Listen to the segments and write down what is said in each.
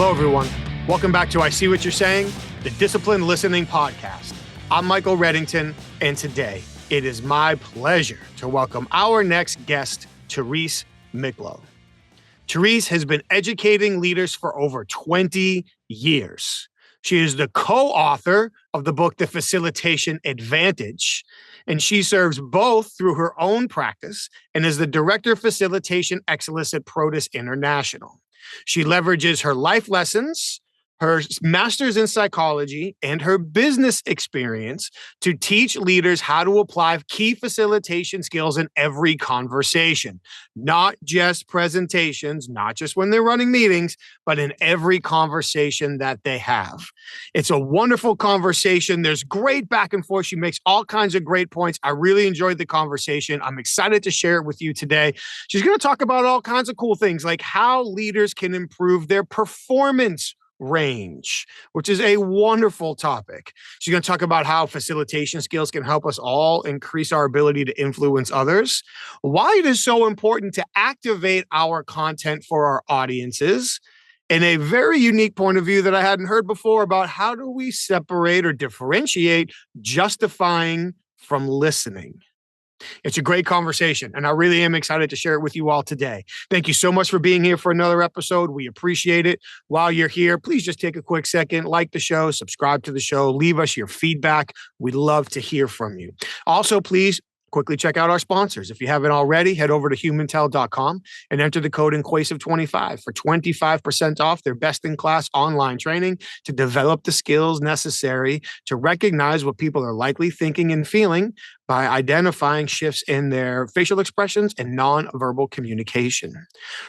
Hello, everyone. Welcome back to I See What You're Saying, the Disciplined Listening Podcast. I'm Michael Reddington, and today it is my pleasure to welcome our next guest, Therese Miclot. Therese has been educating leaders for over 20 years. She is the co-author of the book, The Facilitation Advantage, and she serves both through her own practice and is the Director of Facilitation Excellence at Protus International. She leverages her life lessons, her master's in psychology, and her business experience to teach leaders how to apply key facilitation skills in every conversation, not just presentations, not just when they're running meetings, but in every conversation that they have. It's a wonderful conversation. There's great back and forth. She makes all kinds of great points. I really enjoyed the conversation. I'm excited to share it with you today. She's going to talk about all kinds of cool things like how leaders can improve their performance range, which is a wonderful topic. She's going to talk about how facilitation skills can help us all increase our ability to influence others, why it is so important to activate our content for our audiences, and a very unique point of view that I hadn't heard before about how do we separate or differentiate justifying from listening. It's a great conversation, and I really am excited to share it with you all today. Thank you so much for being here for another episode. We appreciate it. While you're here, please just take a quick second, like the show, subscribe to the show, leave us your feedback. We'd love to hear from you. Also, please quickly check out our sponsors. If you haven't already, head over to humantel.com and enter the code INQUASIVE25 for 25% off their best-in-class online training to develop the skills necessary to recognize what people are likely thinking and feeling by identifying shifts in their facial expressions and nonverbal communication.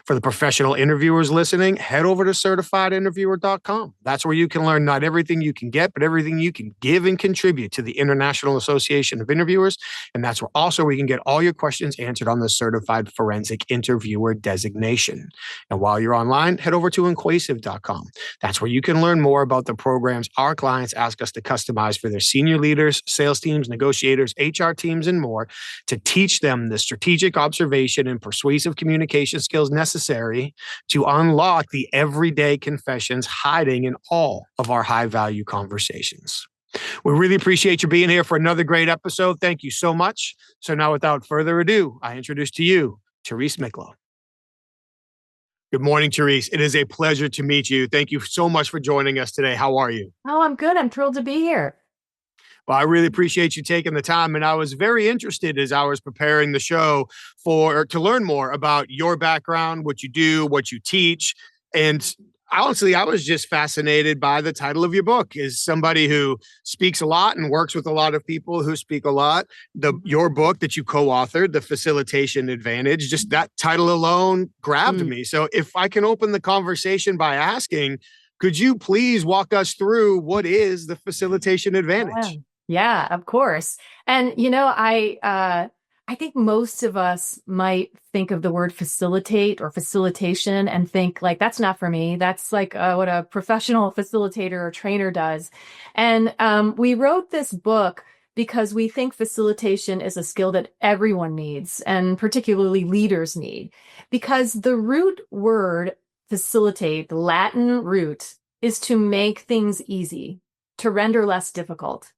For the professional interviewers listening, head over to certifiedinterviewer.com. That's where you can learn not everything you can get, but everything you can give and contribute to the International Association of Interviewers. And that's where also we can get all your questions answered on the Certified Forensic Interviewer designation. And while you're online, head over to inquasive.com. That's where you can learn more about the programs our clients ask us to customize for their senior leaders, sales teams, negotiators, HR teams, and more to teach them the strategic observation and persuasive communication skills necessary to unlock the everyday confessions hiding in all of our high-value conversations. We really appreciate you being here for another great episode. Thank you so much. So now, without further ado, I introduce to you, Therese Miclot. Good morning, Therese. It is a pleasure to meet you. Thank you so much for joining us today. How are you? Oh, I'm good. I'm thrilled to be here. Well, I really appreciate you taking the time, and I was very interested as I was preparing the show to learn more about your background, what you do, what you teach, and honestly, I was just fascinated by the title of your book. As somebody who speaks a lot and works with a lot of people who speak a lot, your book that you co-authored, The Facilitation Advantage, just that title alone grabbed me. So if I can open the conversation by asking, could you please walk us through what is the Facilitation Advantage? Yeah, of course. And, I think most of us might think of the word facilitate or facilitation and think like, that's not for me. That's like what a professional facilitator or trainer does. And we wrote this book because we think facilitation is a skill that everyone needs, and particularly leaders need, because the root word facilitate, the Latin root, is to make things easy, to render less difficult.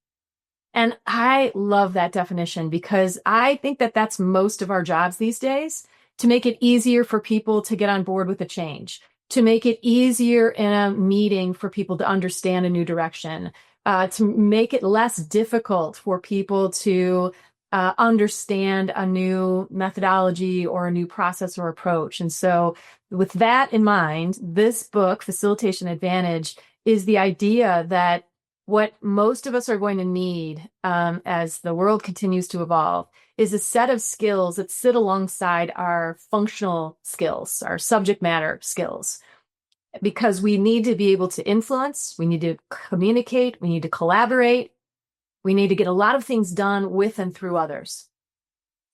And I love that definition because I think that that's most of our jobs these days, to make it easier for people to get on board with a change, to make it easier in a meeting for people to understand a new direction, to make it less difficult for people to understand a new methodology or a new process or approach. And so with that in mind, this book, Facilitation Advantage, is the idea that what most of us are going to need as the world continues to evolve is a set of skills that sit alongside our functional skills, our subject matter skills, because we need to be able to influence, we need to communicate, we need to collaborate, we need to get a lot of things done with and through others.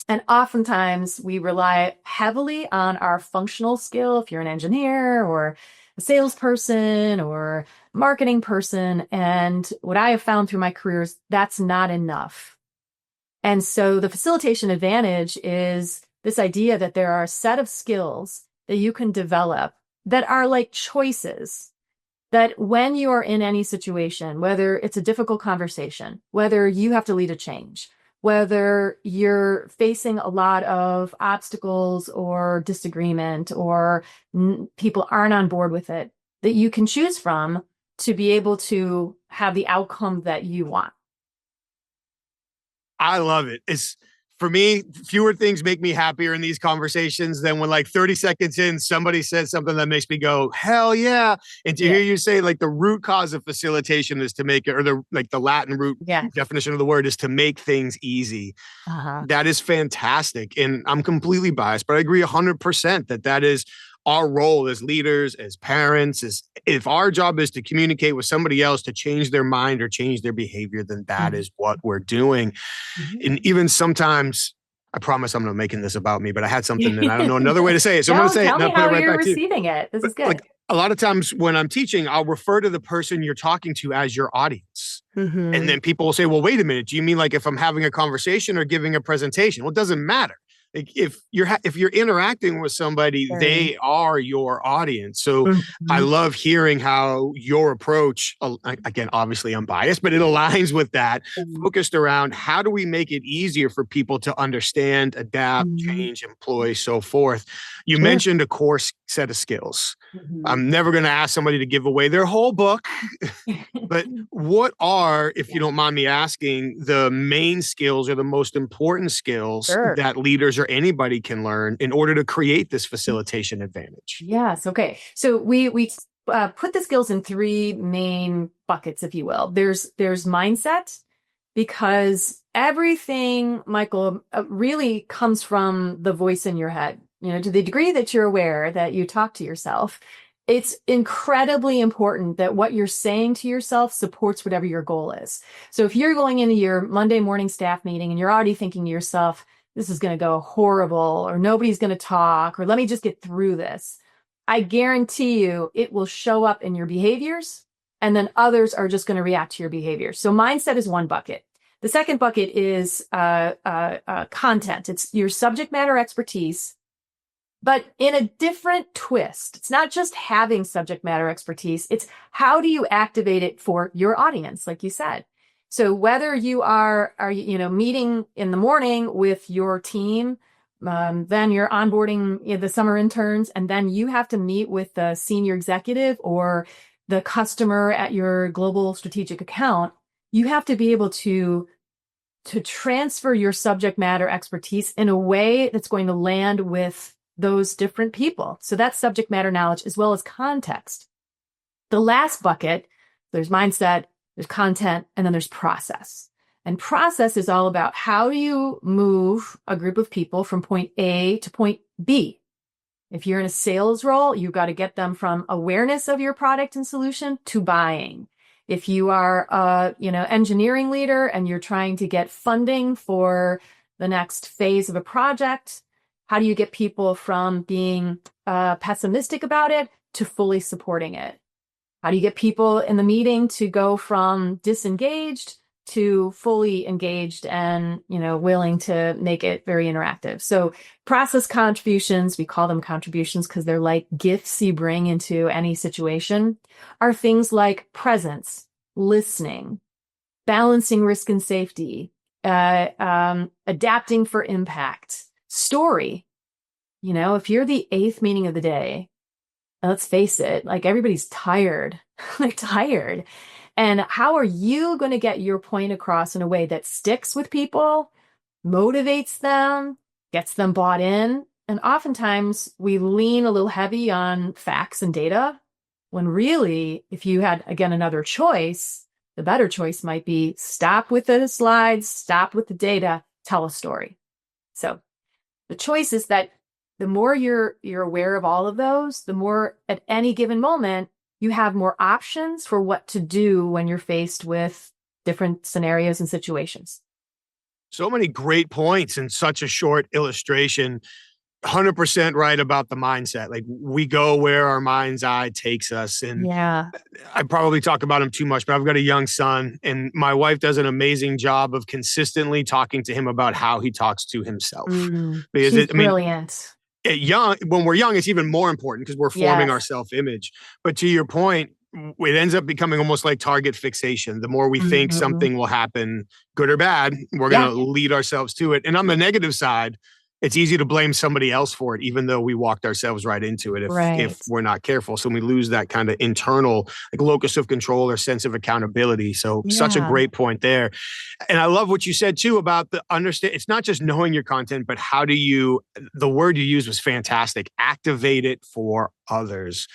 And oftentimes we rely heavily on our functional skill, if you're an engineer or a salesperson or marketing person. And what I have found through my career is that's not enough. And so the facilitation advantage is this idea that there are a set of skills that you can develop that are like choices that when you are in any situation, whether it's a difficult conversation, whether you have to lead a change, whether you're facing a lot of obstacles or disagreement or people aren't on board with it, that you can choose from to be able to have the outcome that you want. I love it. It's for me, fewer things make me happier in these conversations than when like 30 seconds in, somebody says something that makes me go, hell yeah. And to hear you say like the root cause of facilitation is to make it, or the Latin root definition of the word is to make things easy. That is fantastic. And I'm completely biased, but I agree 100% that is our role as leaders, as parents, is if our job is to communicate with somebody else to change their mind or change their behavior, then that is what we're doing. And even sometimes, I promise I'm not making this about me, but I had something and I don't know another way to say it. So I'm going to say it and I'll put it right back to you. Receiving it. This is good. Like a lot of times when I'm teaching, I'll refer to the person you're talking to as your audience. And then people will say, well, wait a minute. Do you mean like if I'm having a conversation or giving a presentation? Well, it doesn't matter. Like if you're interacting with somebody, they are your audience. So I love hearing how your approach, again, obviously I'm biased, but it aligns with that, focused around how do we make it easier for people to understand, adapt, change, employ, so forth. You mentioned a core set of skills. I'm never going to ask somebody to give away their whole book, but what are, if you don't mind me asking, the main skills or the most important skills that leaders or anybody can learn in order to create this facilitation advantage? Yes. Okay. So we put the skills in three main buckets, if you will. There's mindset, because everything, Michael, really comes from the voice in your head. You know, to the degree that you're aware that you talk to yourself, it's incredibly important that what you're saying to yourself supports whatever your goal is. So if you're going into your Monday morning staff meeting and you're already thinking to yourself, this is going to go horrible, or nobody's going to talk, or let me just get through this, I guarantee you it will show up in your behaviors, and then others are just going to react to your behavior. So mindset is one bucket. The second bucket is content. It's your subject matter expertise, but in a different twist. It's not just having subject matter expertise. It's how do you activate it for your audience, like you said. So whether you are meeting in the morning with your team, then you're onboarding the summer interns, and then you have to meet with the senior executive or the customer at your global strategic account, you have to be able to transfer your subject matter expertise in a way that's going to land with those different people. So that's subject matter knowledge as well as context. The last bucket, there's mindset, there's content, and then there's process. And process is all about how do you move a group of people from point A to point B. If you're in a sales role, you've got to get them from awareness of your product and solution to buying. If you are a engineering leader and you're trying to get funding for the next phase of a project, how do you get people from being pessimistic about it to fully supporting it? How do you get people in the meeting to go from disengaged to fully engaged and, willing to make it very interactive? So process contributions, we call them contributions because they're like gifts you bring into any situation, are things like presence, listening, balancing risk and safety, adapting for impact, story. If you're the 8th meeting of the day, let's face it, like everybody's tired, tired. And how are you going to get your point across in a way that sticks with people, motivates them, gets them bought in? And oftentimes we lean a little heavy on facts and data, when really, if you had, again, another choice, the better choice might be stop with the slides, stop with the data, tell a story. So the choice is that the more you're aware of all of those, the more at any given moment, you have more options for what to do when you're faced with different scenarios and situations. So many great points in such a short illustration. 100% right about the mindset. Like we go where our mind's eye takes us. And yeah, I probably talk about him too much, but I've got a young son and my wife does an amazing job of consistently talking to him about how he talks to himself. Because she's brilliant. When we're young, it's even more important because we're forming our self-image. But to your point, it ends up becoming almost like target fixation. The more we think Mhm. something will happen, good or bad, we're going Yeah. to lead ourselves to it. And on the negative side, it's easy to blame somebody else for it, even though we walked ourselves right into it if Right. we're not careful. So we lose that kind of internal like locus of control or sense of accountability. So such a Yeah. great point there. And I love what you said too about the understand. It's not just knowing your content, but how do you, the word you used was fantastic, activate it for others.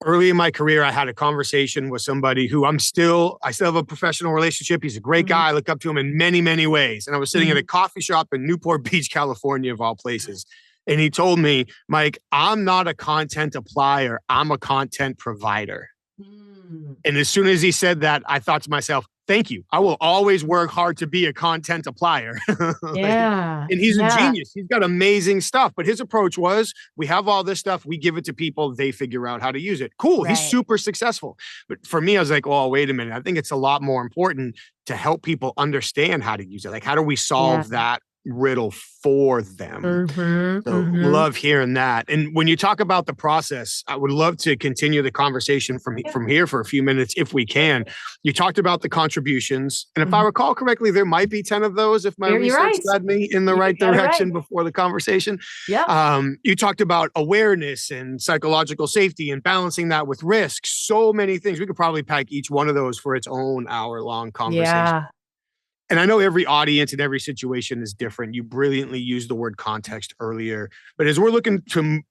Early in my career, I had a conversation with somebody who I still have a professional relationship. He's a great Mhm. guy. I look up to him in many, many ways. And I was sitting at a Mhm. coffee shop in Newport Beach, California, of all places. And he told me, Mike, I'm not a content applier. I'm a content provider. Mm. And as soon as he said that, I thought to myself, thank you. I will always work hard to be a content applier. Like, Yeah. and he's a Yeah. genius. He's got amazing stuff. But his approach was we have all this stuff, we give it to people, they figure out how to use it. Cool. He's Right. super successful. But for me, I was like, oh, wait a minute. I think it's a lot more important to help people understand how to use it. Like, how do we Yeah. solve that riddle for them? Mhm. So Mhm. love hearing that. And when you talk about the process, I would love to continue the conversation Yeah. from here for a few minutes if we can. You talked about the contributions. And if I Mhm. recall correctly, there might be 10 of those if my You're research right. led me in the You right got it right. direction before the conversation. Yep. You talked about awareness and psychological safety and balancing that with risk. So many things. We could probably pack each one of those for its own hour-long conversation. Yeah. And I know every audience and every situation is different. You brilliantly used the word context earlier, but as we're looking to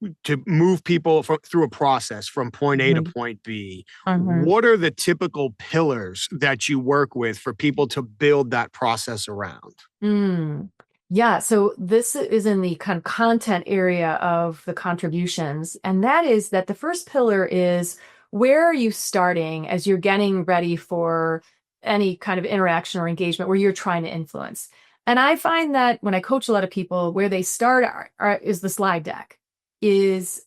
move people through a process from point A to Mhm. point B, Mhm. what are the typical pillars that you work with for people to build that process around? Mm. Yeah, so this is in the kind of content area of the contributions. And that is that the first pillar is where are you starting as you're getting ready for any kind of interaction or engagement where you're trying to influence. And I find that when I coach a lot of people, where they start is the slide deck, is,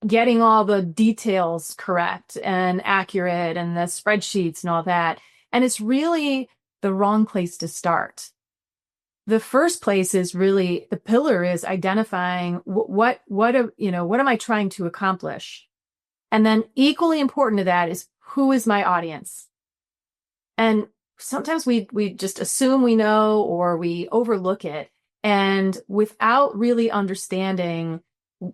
getting all the details correct and accurate and the spreadsheets and all that. And it's really the wrong place to start. The first place is really the pillar is identifying what am I trying to accomplish? And then equally important to that is who is my audience? And sometimes we just assume we know or we overlook it. And without really understanding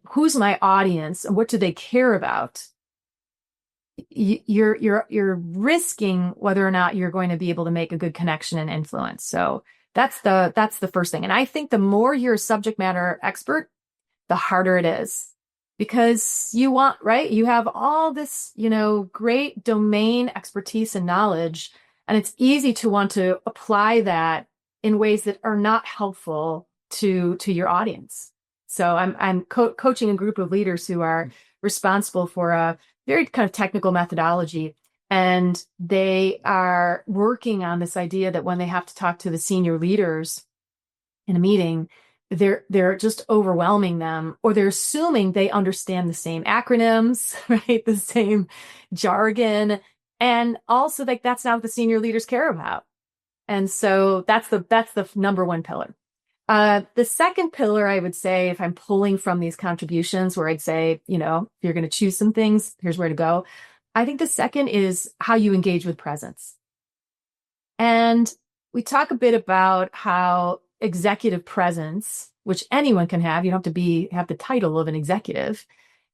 who's my audience and what do they care about, you're risking whether or not you're going to be able to make a good connection and influence. So that's the first thing. And I think the more you're a subject matter expert, the harder it is because right? You have all this, great domain expertise and knowledge, and it's easy to want to apply that in ways that are not helpful to your audience. So I'm coaching a group of leaders who are responsible for a very kind of technical methodology. And they are working on this idea that when they have to talk to the senior leaders in a meeting, they're just overwhelming them, or they're assuming they understand the same acronyms, right? The same jargon. And also like that's not what the senior leaders care about. And so that's the number one pillar. The second pillar, I would say, if I'm pulling from these contributions, where I'd say, if you're going to choose some things, here's where to go. I think the second is how you engage with presence. And we talk a bit about how executive presence, which anyone can have, you don't have to have the title of an executive,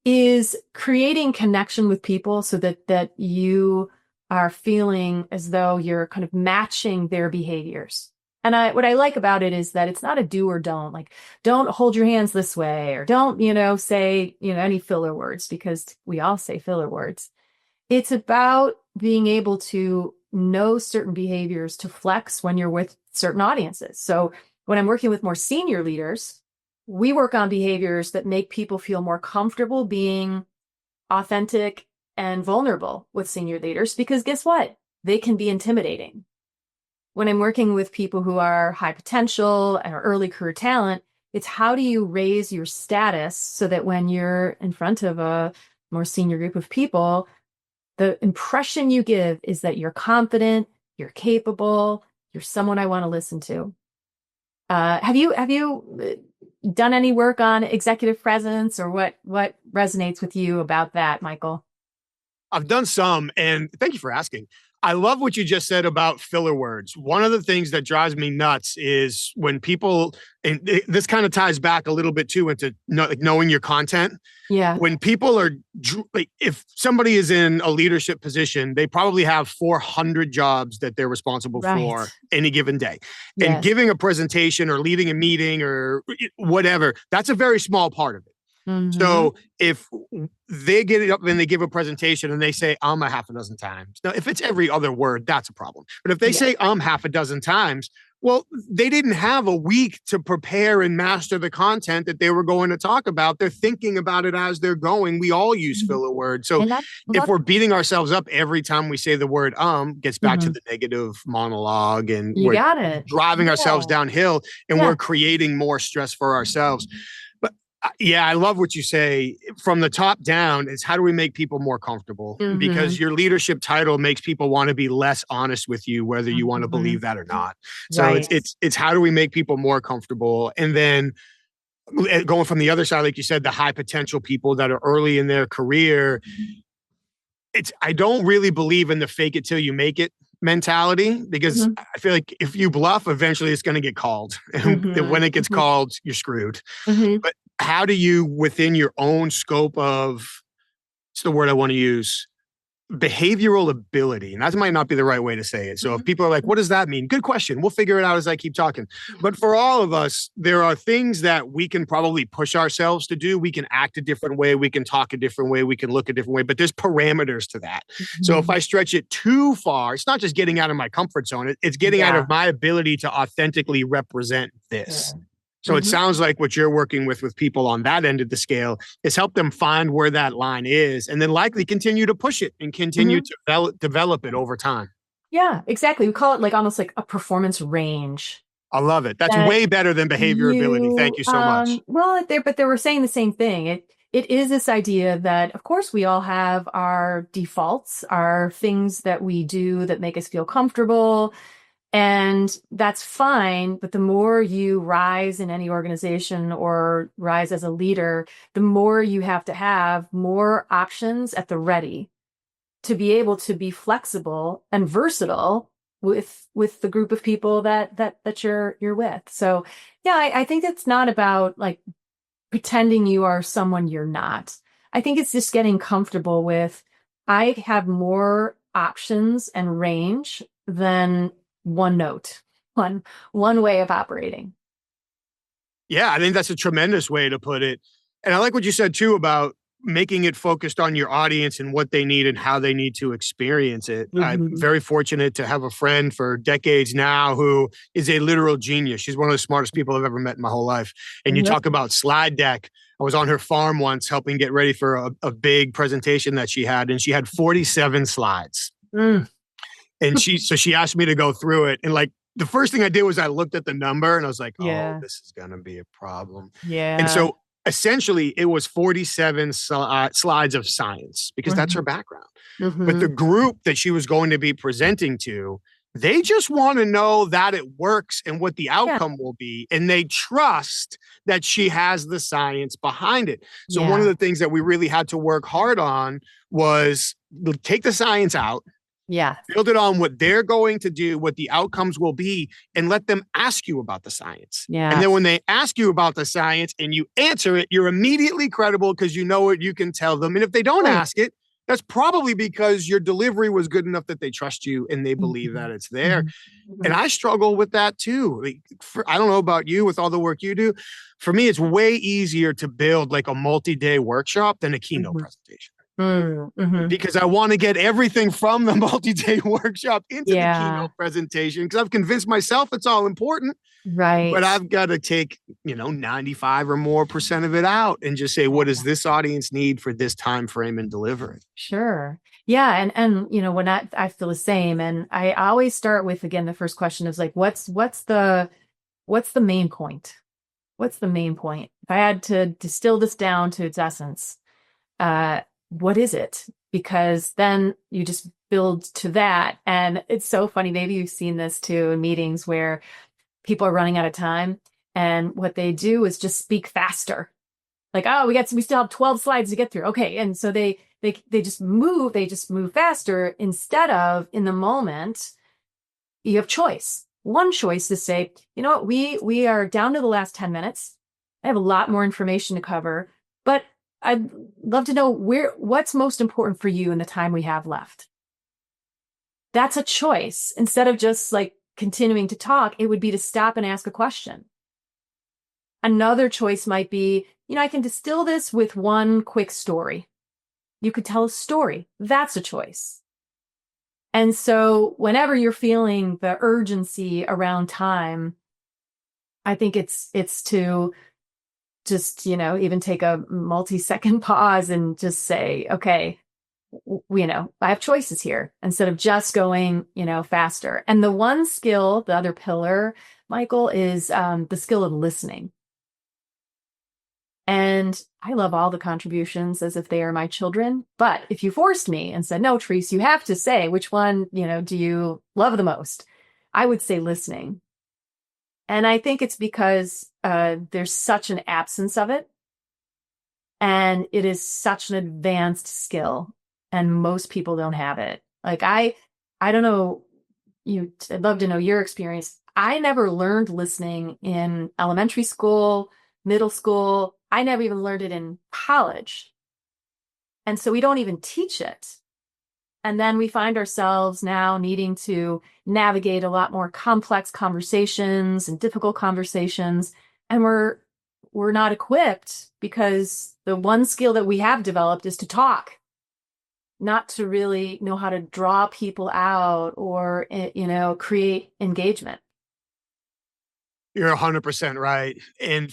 is creating connection with people so that you are feeling as though you're kind of matching their behaviors. And what I like about it is that it's not a do or don't, like don't hold your hands this way, or don't, say, any filler words, because we all say filler words. It's about being able to know certain behaviors to flex when you're with certain audiences. So when I'm working with more senior leaders, we work on behaviors that make people feel more comfortable being authentic and vulnerable with senior leaders, because guess what? They can be intimidating. When I'm working with people who are high potential or early career talent, it's how do you raise your status so that when you're in front of a more senior group of people, the impression you give is that you're confident, you're capable, you're someone I want to listen to. Have you done any work on executive presence, or what resonates with you about that, Michael? I've done some, and thank you for asking. I love what you just said about filler words. One of the things that drives me nuts is when people, and this kind of ties back a little bit too into knowing your content. Yeah. When people are like, if somebody is in a leadership position, they probably have 400 jobs that they're responsible for any given day. Yes. And giving a presentation or leading a meeting or whatever, that's a very small part of it. So if they get it up and they give a presentation and they say, a half a dozen times. Now, if it's every other word, that's a problem. But if they say, half a dozen times, well, they didn't have a week to prepare and master the content that they were going to talk about. They're thinking about it as they're going. We all use filler words. So if we're beating ourselves up every time we say the word, gets back to the negative monologue, and we're driving ourselves downhill, and we're creating more stress for ourselves. Yeah, I love what you say. From the top down, is how do we make people more comfortable? Because your leadership title makes people want to be less honest with you, whether you want to believe that or not. So it's how do we make people more comfortable? And then going from the other side, like you said, the high potential people that are early in their career, I don't really believe in the fake it till you make it mentality, because I feel like if you bluff, eventually it's going to get called. And when it gets called, you're screwed. But how do you, within your own scope of, it's the word I want to use, behavioral ability, and that might not be the right way to say it. So if people are like, what does that mean? Good question. We'll figure it out as I keep talking. But for all of us, there are things that we can probably push ourselves to do. We can act a different way. We can talk a different way. We can look a different way, but there's parameters to that. So if I stretch it too far, it's not just getting out of my comfort zone. It's getting out of my ability to authentically represent this. So it sounds like what you're working with people on that end of the scale is help them find where that line is, and then likely continue to push it and continue to develop it over time. Yeah, exactly. We call it like almost like a performance range. I love it. That's way better than behavior ability. Thank you so much. Well, but they were saying the same thing. It is this idea that, of course, we all have our defaults, our things that we do that make us feel comfortable. And that's fine. But the more you rise in any organization or rise as a leader, the more you have to have more options at the ready to be able to be flexible and versatile with the group of people that you're with. So yeah, I think it's not about like pretending you are someone you're not. I think it's just getting comfortable with, I have more options and range than one note, one way of operating. Yeah, I think that's a tremendous way to put it. And I like what you said too about making it focused on your audience and what they need and how they need to experience it. I'm very fortunate to have a friend for decades now who is a literal genius. She's one of the smartest people I've ever met in my whole life. And you talk about slide deck. I was on her farm once helping get ready for a big presentation that she had, and she had 47 slides. And she asked me to go through it. And like, the first thing I did was I looked at the number and I was like, oh, this is going to be a problem. And so essentially it was 47 slides of science, because that's her background. But the group that she was going to be presenting to, they just want to know that it works and what the outcome will be. And they trust that she has the science behind it. So one of the things that we really had to work hard on was take the science out. Build it on what they're going to do, what the outcomes will be, and let them ask you about the science. And then when they ask you about the science and you answer it, you're immediately credible because you know what you can tell them. And if they don't ask it, that's probably because your delivery was good enough that they trust you and they believe that it's there. And I struggle with that too. Like, I don't know about you with all the work you do. For me, it's way easier to build like a multi-day workshop than a keynote presentation. Because I want to get everything from the multi-day workshop into the keynote presentation, because I've convinced myself it's all important. But I've got to take, 95 or more % of it out and just say, what does this audience need for this time frame, and deliver it. Sure. Yeah. And when I feel the same. And I always start with, again, the first question is like, what's the main point? What's the main point? If I had to distill this down to its essence, what is it? Because then you just build to that. And it's so funny. Maybe you've seen this too in meetings where people are running out of time. And what they do is just speak faster. Like, oh, we still have 12 slides to get through. Okay. And so they just move faster instead of in the moment, you have choice. One choice to say, you know what, we are down to the last 10 minutes. I have a lot more information to cover, but I'd love to know what's most important for you in the time we have left. That's a choice. Instead of just like continuing to talk, it would be to stop and ask a question. Another choice might be, I can distill this with one quick story. You could tell a story. That's a choice. And so whenever you're feeling the urgency around time, I think it's to just, even take a multi-second pause and just say, okay, I have choices here instead of just going, faster. And the one skill, the other pillar, Michael, is the skill of listening. And I love all the contributions as if they are my children. But if you forced me and said, no, Therese, you have to say which one, do you love the most? I would say listening. And I think it's because there's such an absence of it. And it is such an advanced skill. And most people don't have it. Like, I don't know, I'd love to know your experience. I never learned listening in elementary school, middle school. I never even learned it in college. And so we don't even teach it. And then we find ourselves now needing to navigate a lot more complex conversations and difficult conversations. And we're not equipped because the one skill that we have developed is to talk, not to really know how to draw people out or, create engagement. You're 100% right. And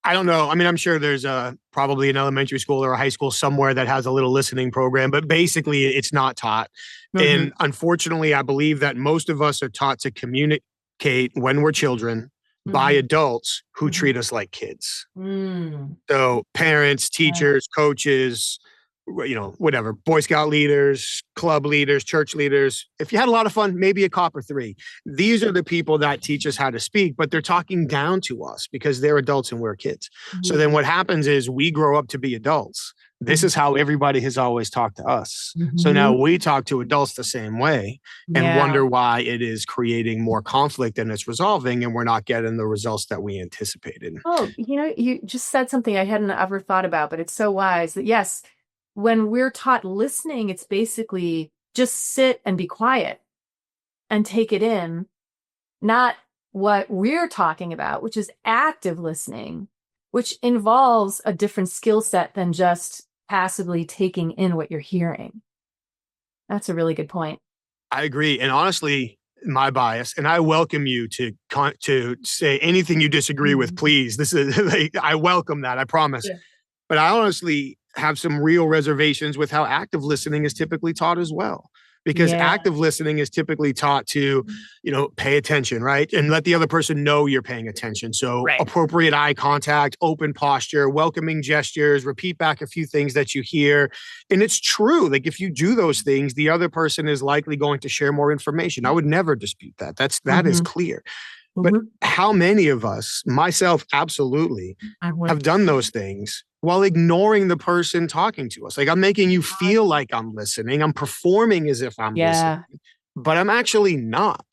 I don't know. I mean, I'm sure there's probably an elementary school or a high school somewhere that has a little listening program, but basically it's not taught. Mm-hmm. And unfortunately, I believe that most of us are taught to communicate when we're children by adults who treat us like kids. So parents, teachers, coaches, whatever, Boy Scout leaders, club leaders, church leaders. If you had a lot of fun, maybe a cop or three. These are the people that teach us how to speak, but they're talking down to us because they're adults and we're kids. So then what happens is we grow up to be adults. This is how everybody has always talked to us. So now we talk to adults the same way and wonder why it is creating more conflict than it's resolving, and we're not getting the results that we anticipated. Oh, you just said something I hadn't ever thought about, but it's so wise that yes, when we're taught listening, it's basically just sit and be quiet and take it in, not what we're talking about, which is active listening, which involves a different skill set than just passively taking in what you're hearing. That's a really good point. I agree. And honestly, my bias, and I welcome you to say anything you disagree with, please. This is I welcome that, I promise. Yeah. But I honestly have some real reservations with how active listening is typically taught as well. Because active listening is typically taught to, pay attention, right? And let the other person know you're paying attention. So appropriate eye contact, open posture, welcoming gestures, repeat back a few things that you hear. And it's true. Like if you do those things, the other person is likely going to share more information. I would never dispute that. That is clear. But how many of us, myself, absolutely, have done those things while ignoring the person talking to us? Like I'm making you feel like I'm listening. I'm performing as if I'm listening, but I'm actually not.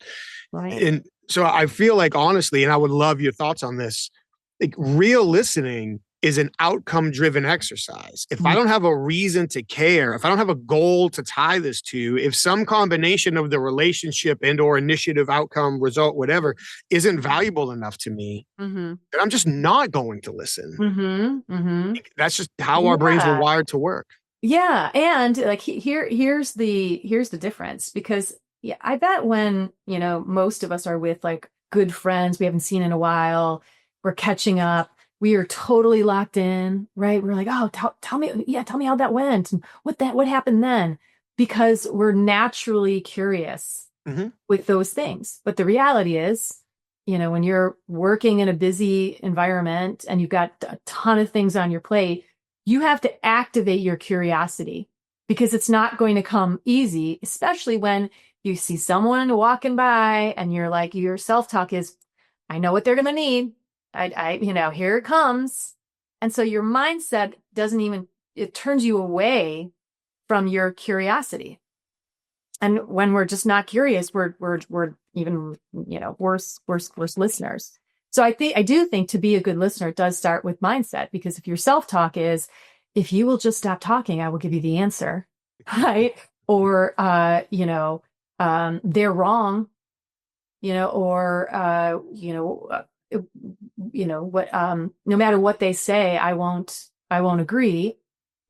Right. And so I feel like, honestly, and I would love your thoughts on this, like real listening is an outcome-driven exercise. If I don't have a reason to care, if I don't have a goal to tie this to, if some combination of the relationship and or initiative, outcome, result, whatever, isn't valuable enough to me, then I'm just not going to listen. That's just how our brains were wired to work. Yeah. And like here's the difference, because I bet when, most of us are with like good friends we haven't seen in a while, we're catching up, we are totally locked in, right? We're like, oh, tell me how that went and what happened then, because we're naturally curious with those things. But the reality is, when you're working in a busy environment and you've got a ton of things on your plate, you have to activate your curiosity, because it's not going to come easy, especially when you see someone walking by and you're like, your self-talk is, I know what they're going to need. I here it comes. And so your mindset it turns you away from your curiosity. And when we're just not curious, we're even, worse listeners. So I do think to be a good listener, it does start with mindset, because if your self-talk is, if you will just stop talking, I will give you the answer, right? Or, they're wrong, or, no matter what they say, I won't agree.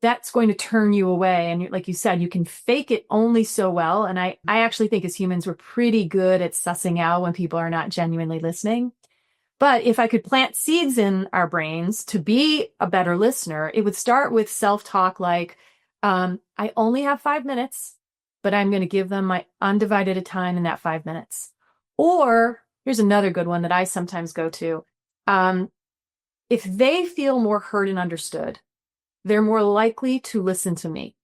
That's going to turn you away. And like you said, you can fake it only so well. And I actually think as humans, we're pretty good at sussing out when people are not genuinely listening. But if I could plant seeds in our brains to be a better listener, it would start with self-talk like, I only have 5 minutes, but I'm going to give them my undivided time in that 5 minutes. Or here's another good one that I sometimes go to. If they feel more heard and understood, they're more likely to listen to me.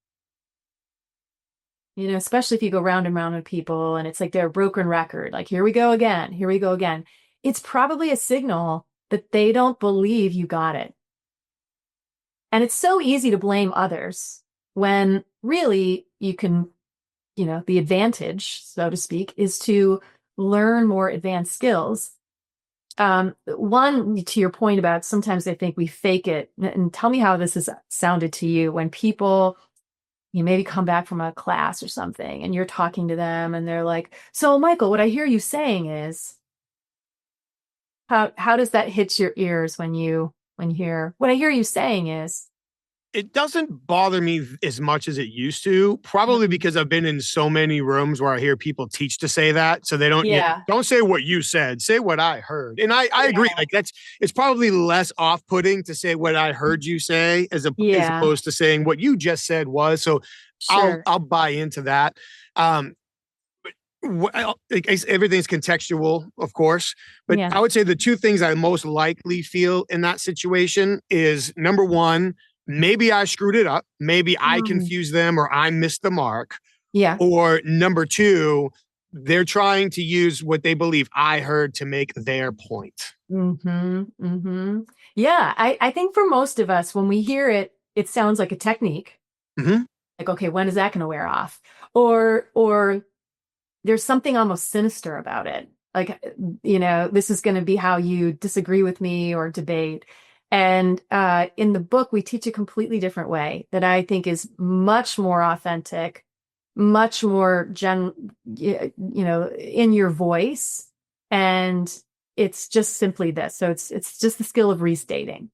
Especially if you go round and round with people and it's like they're a broken record. Like, here we go again. Here we go again. It's probably a signal that they don't believe you got it. And it's so easy to blame others when really you can, the advantage, so to speak, is to learn more advanced skills. One, to your point about sometimes I think we fake it, and tell me how this has sounded to you when people, you maybe come back from a class or something and you're talking to them and they're like, so Michael, what I hear you saying is, how does that hit your ears when you hear, what I hear you saying is? It doesn't bother me as much as it used to, probably because I've been in so many rooms where I hear people teach to say that. So they don't, don't say what you said, say what I heard. And I agree. Like it's probably less off-putting to say what I heard you say as opposed to saying what you just said was. So sure. I'll buy into that. Everything's contextual, of course, but I would say the two things I most likely feel in that situation is, number one, maybe I screwed it up. Maybe I confused them or I missed the mark. Yeah. Or number two, they're trying to use what they believe I heard to make their point. Mm-hmm. Mm-hmm. Yeah. I think for most of us, when we hear it, it sounds like a technique. Mm-hmm. Like, okay, when is that going to wear off? Or there's something almost sinister about it. Like, this is going to be how you disagree with me or debate. And in the book, we teach a completely different way that I think is much more authentic, much more in your voice. And it's just simply this. So it's just the skill of restating.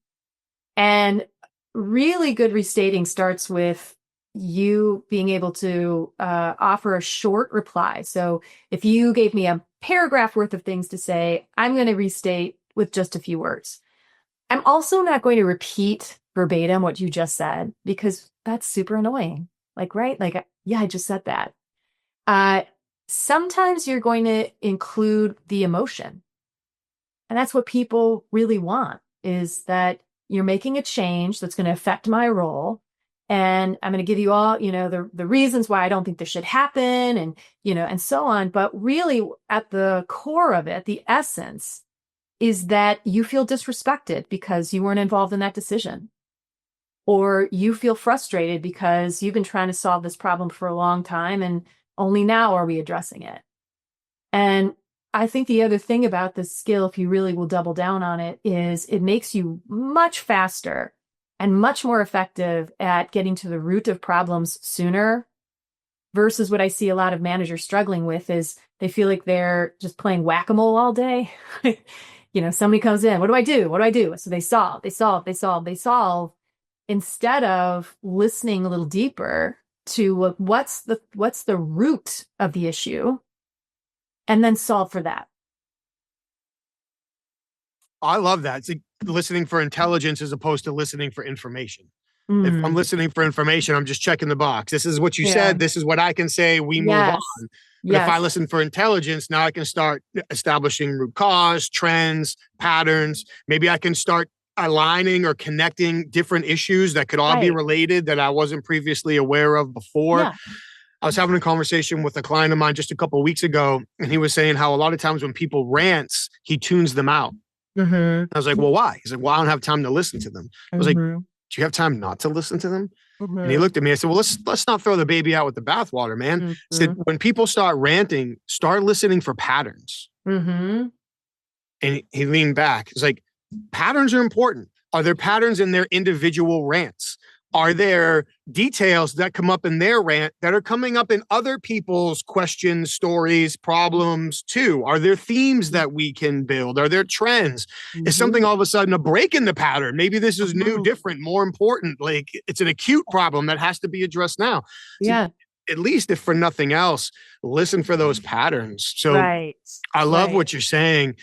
And really good restating starts with you being able to offer a short reply. So if you gave me a paragraph worth of things to say, I'm going to restate with just a few words. I'm also not going to repeat verbatim what you just said, because that's super annoying. Like, right? Like, yeah, I just said that. Sometimes you're going to include the emotion. And that's what people really want, is that you're making a change that's going to affect my role. And I'm going to give you all, the reasons why I don't think this should happen and, and so on. But really at the core of it, the essence is that you feel disrespected because you weren't involved in that decision. Or you feel frustrated because you've been trying to solve this problem for a long time and only now are we addressing it. And I think the other thing about this skill, if you really will double down on it, is it makes you much faster and much more effective at getting to the root of problems sooner, versus what I see a lot of managers struggling with is they feel like they're just playing whack-a-mole all day. Somebody comes in, what do I do? What do I do? So they solve, instead of listening a little deeper to what's the root of the issue, and then solve for that. I love that. It's like listening for intelligence as opposed to listening for information. If I'm listening for information, I'm just checking the box. This is what you said. This is what I can say. We move on. But if I listen for intelligence, now I can start establishing root cause, trends, patterns. Maybe I can start aligning or connecting different issues that could all be related that I wasn't previously aware of before. Yeah. I was having a conversation with a client of mine just a couple of weeks ago, and he was saying how a lot of times when people rants, he tunes them out. Mm-hmm. I was like, well, why? He's like, well, I don't have time to listen to them. I was like, Mm-hmm. do you have time not to listen to them? And he Mm-hmm. looked at me. I said, well, let's not throw the baby out with the bathwater, man. I Mm-hmm. said, when people start ranting, start listening for patterns. Mm-hmm. And he leaned back. He's like, patterns are important. Are there patterns in their individual rants? Are there details that come up in their rant that are coming up in other people's questions, stories, problems too? Are there themes that we can build? Are there trends? Is something all of a sudden a break in the pattern? Maybe this is new, different, more important. Like it's an acute problem that has to be addressed now. Yeah. So at least if for nothing else, listen for those patterns. So Right. I love what you're saying.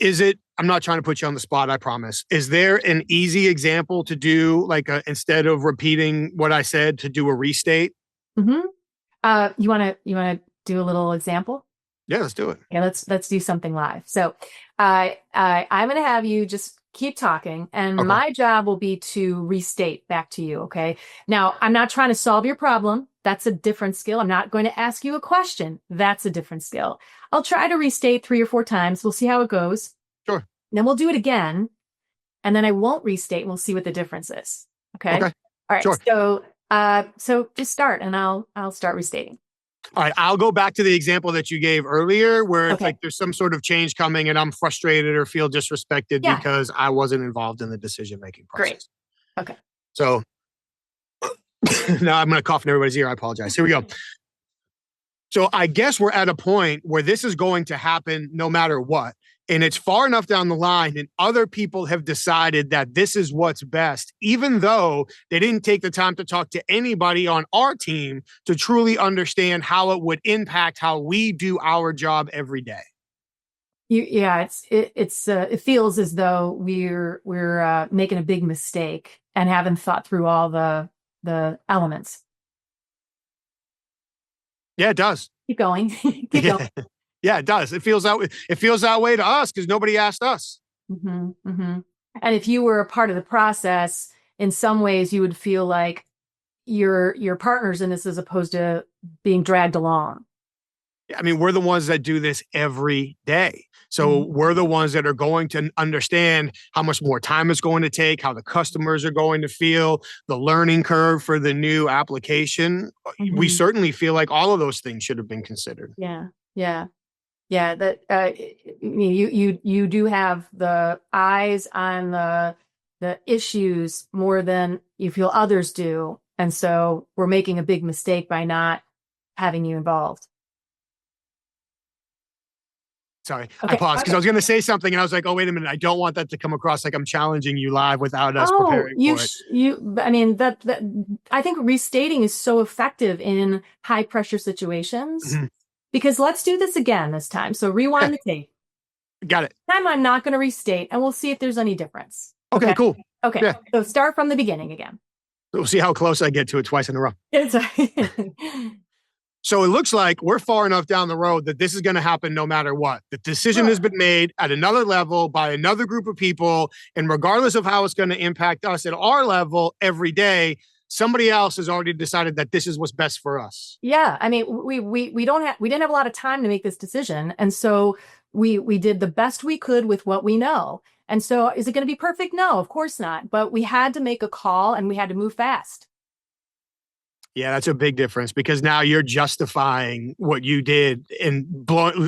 I'm not trying to put you on the spot, I promise. Is there an easy example to do, like instead of repeating what I said, to do a restate? Mm-hmm. You wanna do a little example? Yeah, let's do it. Yeah, let's do something live. So I'm gonna have you just keep talking, and Okay. my job will be to restate back to you. Okay. Now, I'm not trying to solve your problem. That's a different skill. I'm not going to ask you a question. That's a different skill. I'll try to restate 3 or 4 times. We'll see how it goes. Sure. Then we'll do it again. And then I won't restate, and we'll see what the difference is. Okay. Okay. All right. Sure. So just start, and I'll start restating. All right. I'll go back to the example that you gave earlier where it's Okay. like there's some sort of change coming and I'm frustrated or feel disrespected Yeah. because I wasn't involved in the decision-making process. Great. Okay. So now I'm going to cough in everybody's ear. I apologize. Here we go. So I guess we're at a point where this is going to happen no matter what. And it's far enough down the line and other people have decided that this is what's best, even though they didn't take the time to talk to anybody on our team to truly understand how it would impact how we do our job every day. It feels as though we're making a big mistake and haven't thought through all the elements. Yeah, it does. Keep going. Keep going. Yeah, it does. It feels that way to us because nobody asked us. Mm-hmm, mm-hmm. And if you were a part of the process, in some ways you would feel like you're partners in this as opposed to being dragged along. I mean, we're the ones that do this every day. So we're the ones that are going to understand how much more time it's going to take, how the customers are going to feel, the learning curve for the new application. Mm-hmm. We certainly feel like all of those things should have been considered. Yeah. That you do have the eyes on the issues more than you feel others do, and so we're making a big mistake by not having you involved. Sorry, okay. I paused because I was going to say something and I was like, oh, wait a minute. I don't want that to come across like I'm challenging you live without us preparing for it. I think restating is so effective in high pressure situations because let's do this again this time. So rewind the tape. Got it. This time I'm not going to restate and we'll see if there's any difference. Okay, cool. Okay. Yeah. So start from the beginning again. We'll see how close I get to it twice in a row. So it looks like we're far enough down the road that this is going to happen no matter what. The decision has been made at another level by another group of people. And regardless of how it's going to impact us at our level every day, somebody else has already decided that this is what's best for us. Yeah. I mean, we didn't have a lot of time to make this decision. And so we did the best we could with what we know. And so is it going to be perfect? No, of course not. But we had to make a call and we had to move fast. Yeah, that's a big difference because now you're justifying what you did and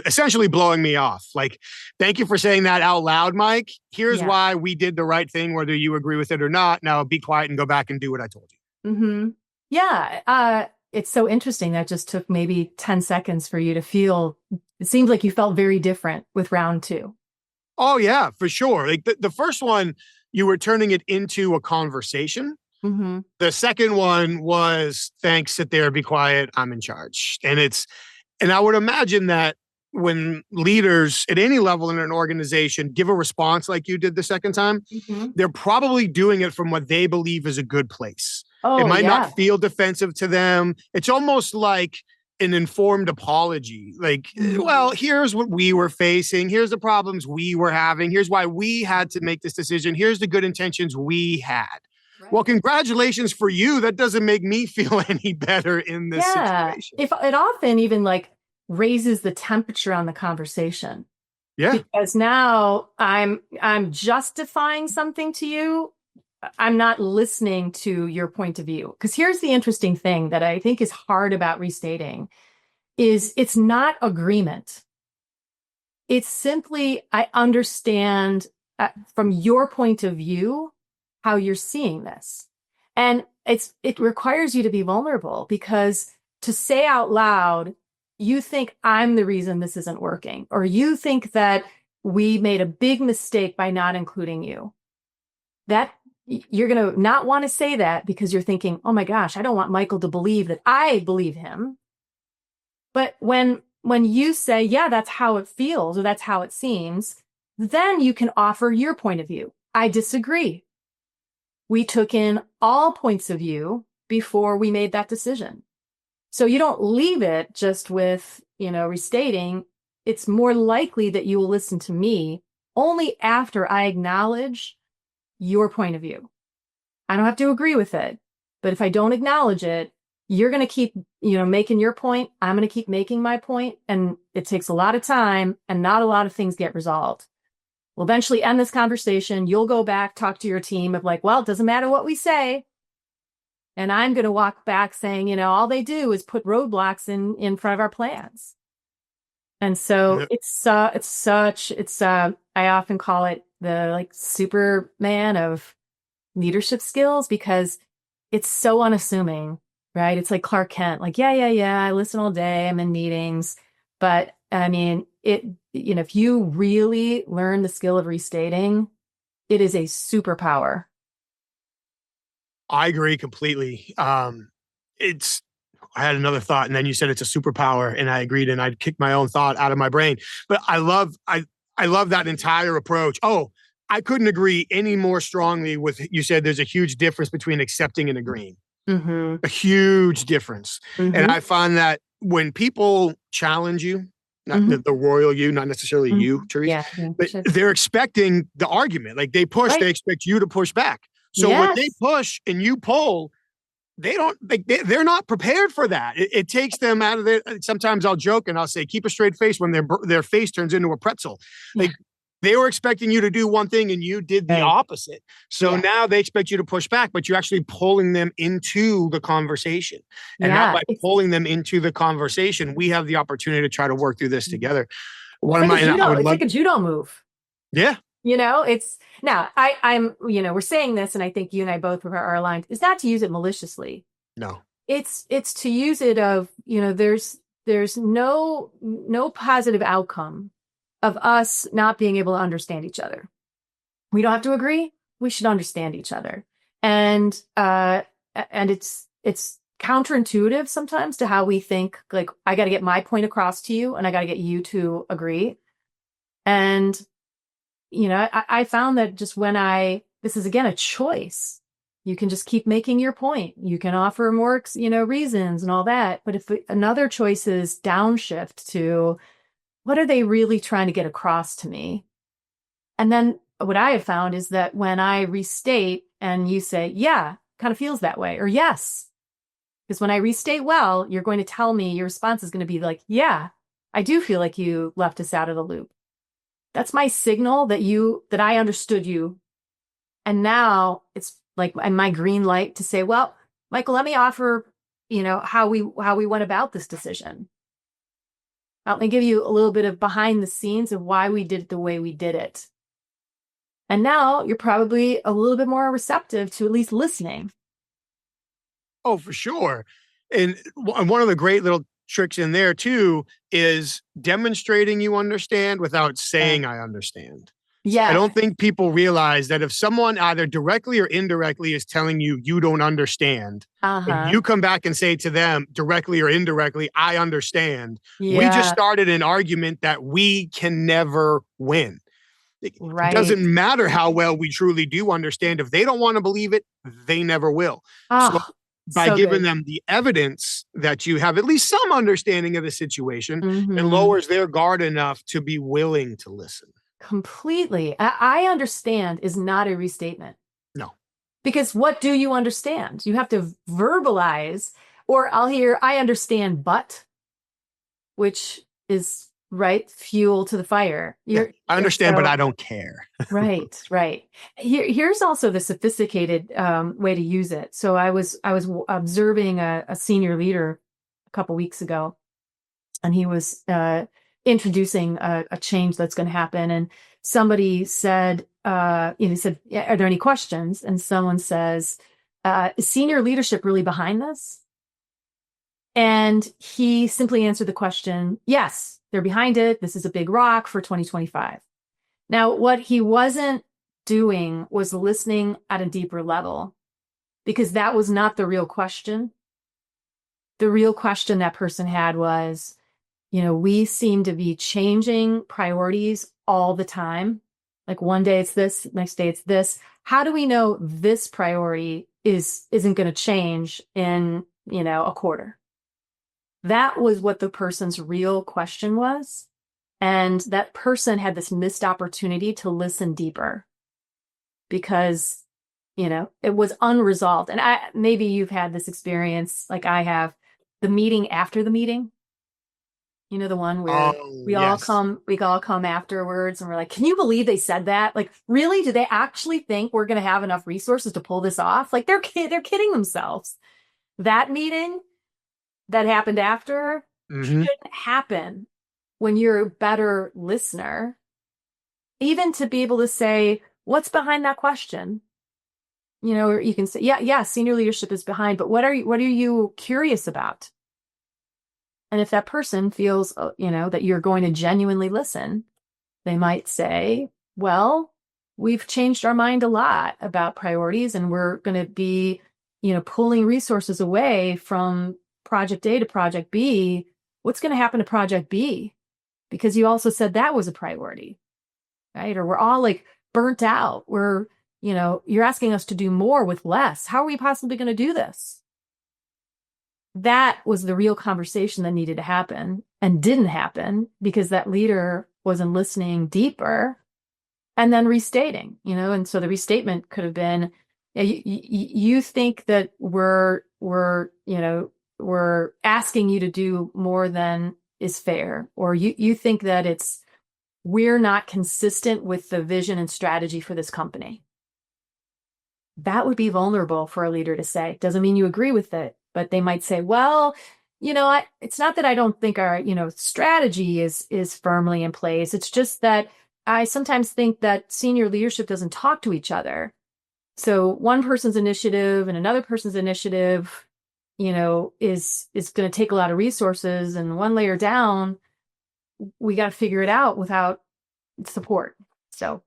essentially blowing me off. Like, thank you for saying that out loud, Mike. Here's why we did the right thing, whether you agree with it or not. Now be quiet and go back and do what I told you. Mm-hmm. Yeah. It's so interesting. That just took maybe 10 seconds for you to feel. It seems like you felt very different with round 2. Oh, yeah, for sure. Like the first one, you were turning it into a conversation. Mm-hmm. The second one was, thanks, sit there, be quiet, I'm in charge. And I would imagine that when leaders at any level in an organization give a response like you did the second time, they're probably doing it from what they believe is a good place. It might not feel defensive to them. It's almost like an informed apology. Like, well, here's what we were facing. Here's the problems we were having. Here's why we had to make this decision. Here's the good intentions we had. Well, congratulations for you. That doesn't make me feel any better in this situation. If it often even like raises the temperature on the conversation. Yeah. because now I'm justifying something to you. I'm not listening to your point of view. Because here's the interesting thing that I think is hard about restating is it's not agreement. It's simply, I understand from your point of view how you're seeing this. And it requires you to be vulnerable, because to say out loud, you think I'm the reason this isn't working, or you think that we made a big mistake by not including you. That you're going to not want to say that because you're thinking, oh my gosh, I don't want Michael to believe that I believe him. But when you say, yeah, that's how it feels, or that's how it seems, then you can offer your point of view. I disagree. We took in all points of view before we made that decision. So you don't leave it just with, restating. It's more likely that you will listen to me only after I acknowledge your point of view. I don't have to agree with it, but if I don't acknowledge it, you're going to keep, making your point. I'm going to keep making my point, and it takes a lot of time and not a lot of things get resolved. We'll eventually end this conversation. You'll go back, talk to your team of like, well, it doesn't matter what we say. And I'm going to walk back saying, all they do is put roadblocks in front of our plans. And so I often call it the like Superman of leadership skills, because it's so unassuming, right? It's like Clark Kent, like, yeah, I listen all day, I'm in meetings. But I mean, if you really learn the skill of restating, it is a superpower. I agree completely. I had another thought, and then you said it's a superpower, and I agreed, and I'd kick my own thought out of my brain. But I love that entire approach. Oh, I couldn't agree any more strongly with you said there's a huge difference between accepting and agreeing. Mm-hmm. A huge difference. Mm-hmm. And I find that when people challenge you, not the royal you, not necessarily you, Therese, but they're expecting the argument. Like they push, they expect you to push back. So when they push and you pull, they're not prepared for that. It takes them out of there. Sometimes I'll joke and I'll say, keep a straight face when their face turns into a pretzel. Like they were expecting you to do one thing and you did the opposite. So now they expect you to push back, but you're actually pulling them into the conversation. And now by pulling them into the conversation, we have the opportunity to try to work through this together. It's like a judo move. Yeah. It's now I'm, we're saying this, and I think you and I both are aligned, is not to use it maliciously. No, it's to use it of, there's no positive outcome of us not being able to understand each other. We don't have to agree. We should understand each other. And it's counterintuitive sometimes to how we think, like, I got to get my point across to you and I got to get you to agree. And I found that just this is again a choice. You can just keep making your point. You can offer more, reasons and all that. But if another choice is downshift to what are they really trying to get across to me? And then what I have found is that when I restate and you say, yeah, kind of feels that way, or yes, because when I restate well, you're going to tell me your response is going to be like, yeah, I do feel like you left us out of the loop. That's my signal that I understood you. And now it's like my green light to say, well, Michael, let me offer, how we went about this decision. Let me give you a little bit of behind the scenes of why we did it the way we did it. And now you're probably a little bit more receptive to at least listening. Oh, for sure. And one of the great little tricks in there too is demonstrating you understand without saying I understand. Yeah. I don't think people realize that if someone either directly or indirectly is telling you you don't understand, and you come back and say to them directly or indirectly, I understand. Yeah. We just started an argument that we can never win. It doesn't matter how well we truly do understand. If they don't want to believe it, they never will. By giving them the evidence that you have at least some understanding of the situation, it lowers their guard enough to be willing to listen. Completely. I understand is not a restatement. No. Because what do you understand? You have to verbalize, or I'll hear, I understand, but, which is right? Fuel to the fire. Yeah, I And understand, but so, I don't care. right. Here's also the sophisticated way to use it. So I was observing a senior leader a couple weeks ago, and he was introducing a change that's going to happen. And somebody said, he said, yeah, "Are there any questions?" And someone says, "Is senior leadership really behind this?" And he simply answered the question, "Yes, they're behind it. This is a big rock for 2025." Now, what he wasn't doing was listening at a deeper level, because that was not the real question. The real question that person had was, we seem to be changing priorities all the time. Like one day it's this, next day it's this. How do we know this priority isn't going to change in, a quarter? That was what the person's real question was. And that person had this missed opportunity to listen deeper because, it was unresolved. And maybe you've had this experience like I have, the meeting after the meeting. The one where Oh, we all yes. come afterwards and we're like, "Can you believe they said that? Like, really? Do they actually think we're going to have enough resources to pull this off?" Like, they're kidding themselves. That meeting that happened after Hmm. shouldn't happen when you're a better listener, even to be able to say, "What's behind that question?" Or you can say, yeah, senior leadership is behind, but what are you curious about? And if that person feels, that you're going to genuinely listen, they might say, "Well, we've changed our mind a lot about priorities, and we're going to be, pulling resources away from project A to project B. What's going to happen to project B? Because you also said that was a priority, right? Or we're all like burnt out. You're asking us to do more with less. How are we possibly going to do this?" That was the real conversation that needed to happen and didn't happen because that leader wasn't listening deeper and then restating, and so the restatement could have been, "Yeah, you think that we're asking you to do more than is fair, or you think that we're not consistent with the vision and strategy for this company." That would be vulnerable for a leader to say. Doesn't mean you agree with it, but they might say, "Well, it's not that I don't think our, strategy is firmly in place. It's just that I sometimes think that senior leadership doesn't talk to each other. So one person's initiative and another person's initiative, is going to take a lot of resources, and one layer down, we got to figure it out without support." So,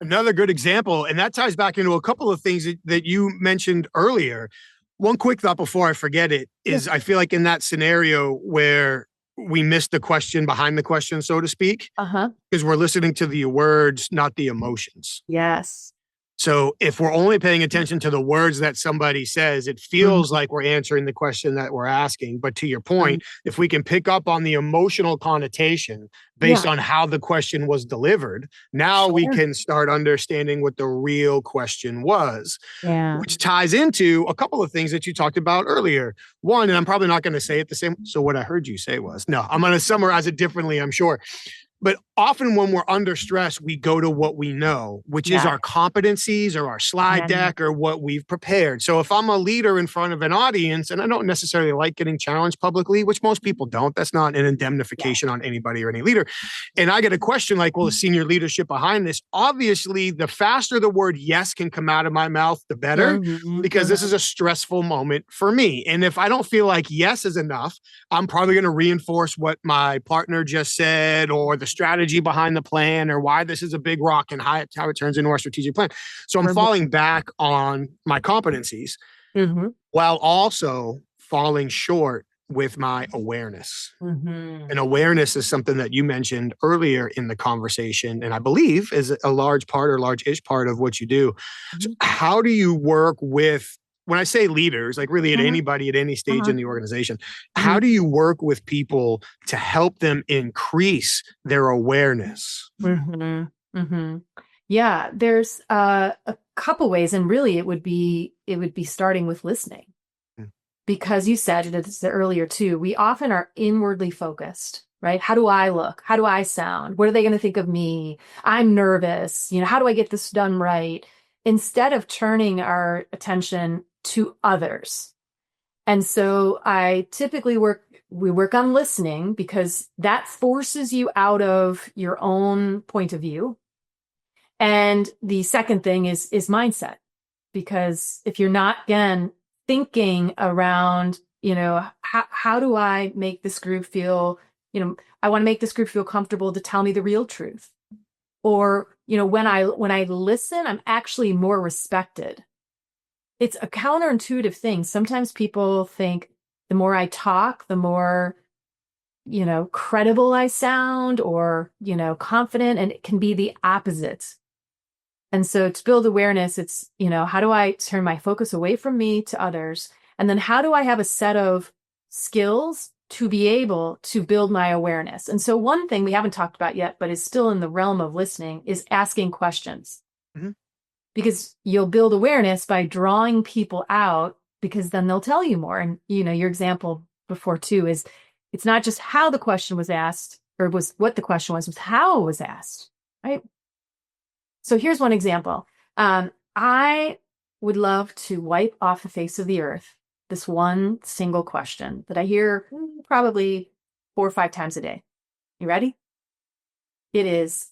Another good example, and that ties back into a couple of things that you mentioned earlier. One quick thought before I forget it yeah. is I feel like in that scenario where we missed the question behind the question, so to speak, Uh-huh. because we're listening to the words, not the emotions. Yes. So if we're only paying attention to the words that somebody says, it feels Mhm. like we're answering the question that we're asking. But to your Mhm. point, if we can pick up on the emotional connotation based Yeah. on how the question was delivered, now we Sure. can start understanding what the real question was, Yeah. which ties into a couple of things that you talked about earlier. One, and I'm probably not going to say it the same. So what I heard you say was, no, I'm going to summarize it differently, I'm sure. But often when we're under stress, we go to what we know, which is Yeah. our competencies or our slide Yeah. deck or what we've prepared. So if I'm a leader in front of an audience and I don't necessarily like getting challenged publicly, which most people don't, that's not an Yeah. indemnification on anybody or any leader. And I get a question like, well, is senior leadership behind this? Obviously, the faster the word yes can come out of my mouth, the better, Mhm. because this is a stressful moment for me. And if I don't feel like yes is enough, I'm probably going to reinforce what my partner just said or the strategy behind the plan or why this is a big rock and how it turns into our strategic plan. So I'm Mhm. falling back on my competencies Mhm. while also falling short with my awareness. Mhm. And awareness is something that you mentioned earlier in the conversation, and I believe is a large part or large-ish part of what you do. So Mhm. how do you work with, when I say leaders, like really at Mhm. anybody at any stage Mhm. in the organization, how Mhm. do you work with people to help them increase their awareness? Mhm. Mhm. Yeah, there's a couple ways, and really it would be starting with listening, Mm. because you said it earlier too. We often are inwardly focused. right? How do I look? How do I sound? What are they going to think of me? I'm nervous. How do I get this done right? Instead of turning our attention to others. And so I typically we work on listening because that forces you out of your own point of view. And the second thing is mindset, because if you're not, again, thinking around, how do I make this group feel, I want to make this group feel comfortable to tell me the real truth. Or, when I listen, I'm actually more respected. It's a counterintuitive thing. Sometimes people think the more I talk, the more, credible I sound or, confident, and it can be the opposite. And so to build awareness, it's, how do I turn my focus away from me to others? And then how do I have a set of skills to be able to build my awareness? And so one thing we haven't talked about yet, but is still in the realm of listening, is asking questions. Mm-hmm. Because you'll build awareness by drawing people out, because then they'll tell you more. And, your example before too is it's not just how the question was asked or was what the question was how it was asked, right? So here's one example. I would love to wipe off the face of the earth this one single question that I hear probably 4 or 5 times a day. You ready? It is,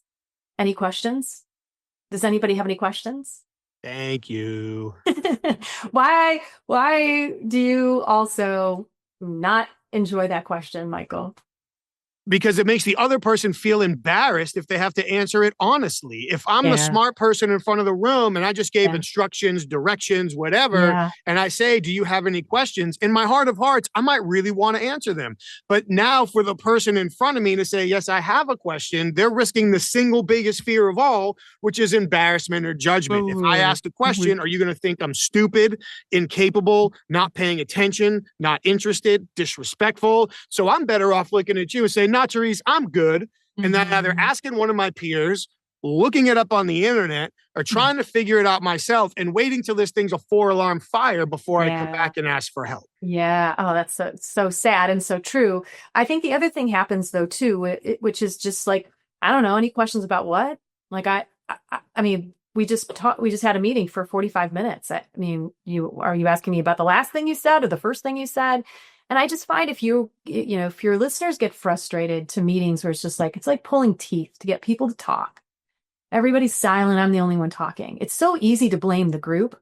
any questions? Does anybody have any questions? Thank you. Why do you also not enjoy that question, Michael? Because it makes the other person feel embarrassed if they have to answer it honestly. If I'm the smart person in front of the room and I just gave instructions, directions, whatever, and I say, do you have any questions? In my heart of hearts, I might really want to answer them. But now for the person in front of me to say, yes, I have a question, they're risking the single biggest fear of all, which is embarrassment or judgment. If I ask a question, are you going to think I'm stupid, incapable, not paying attention, not interested, disrespectful? So I'm better off looking at you and saying, not Therese, I'm good. And then either asking one of my peers, looking it up on the internet, or trying to figure it out myself and waiting till this thing's a 4-alarm fire before I come back and ask for help. Yeah. Oh, that's so sad and so true. I think the other thing happens though too, which is just like, I don't know, any questions about what? Like I mean, we just had a meeting for 45 minutes. I mean, are you asking me about the last thing you said or the first thing you said? And I just find if your listeners get frustrated to meetings where it's like pulling teeth to get people to talk. Everybody's silent. I'm the only one talking. It's so easy to blame the group,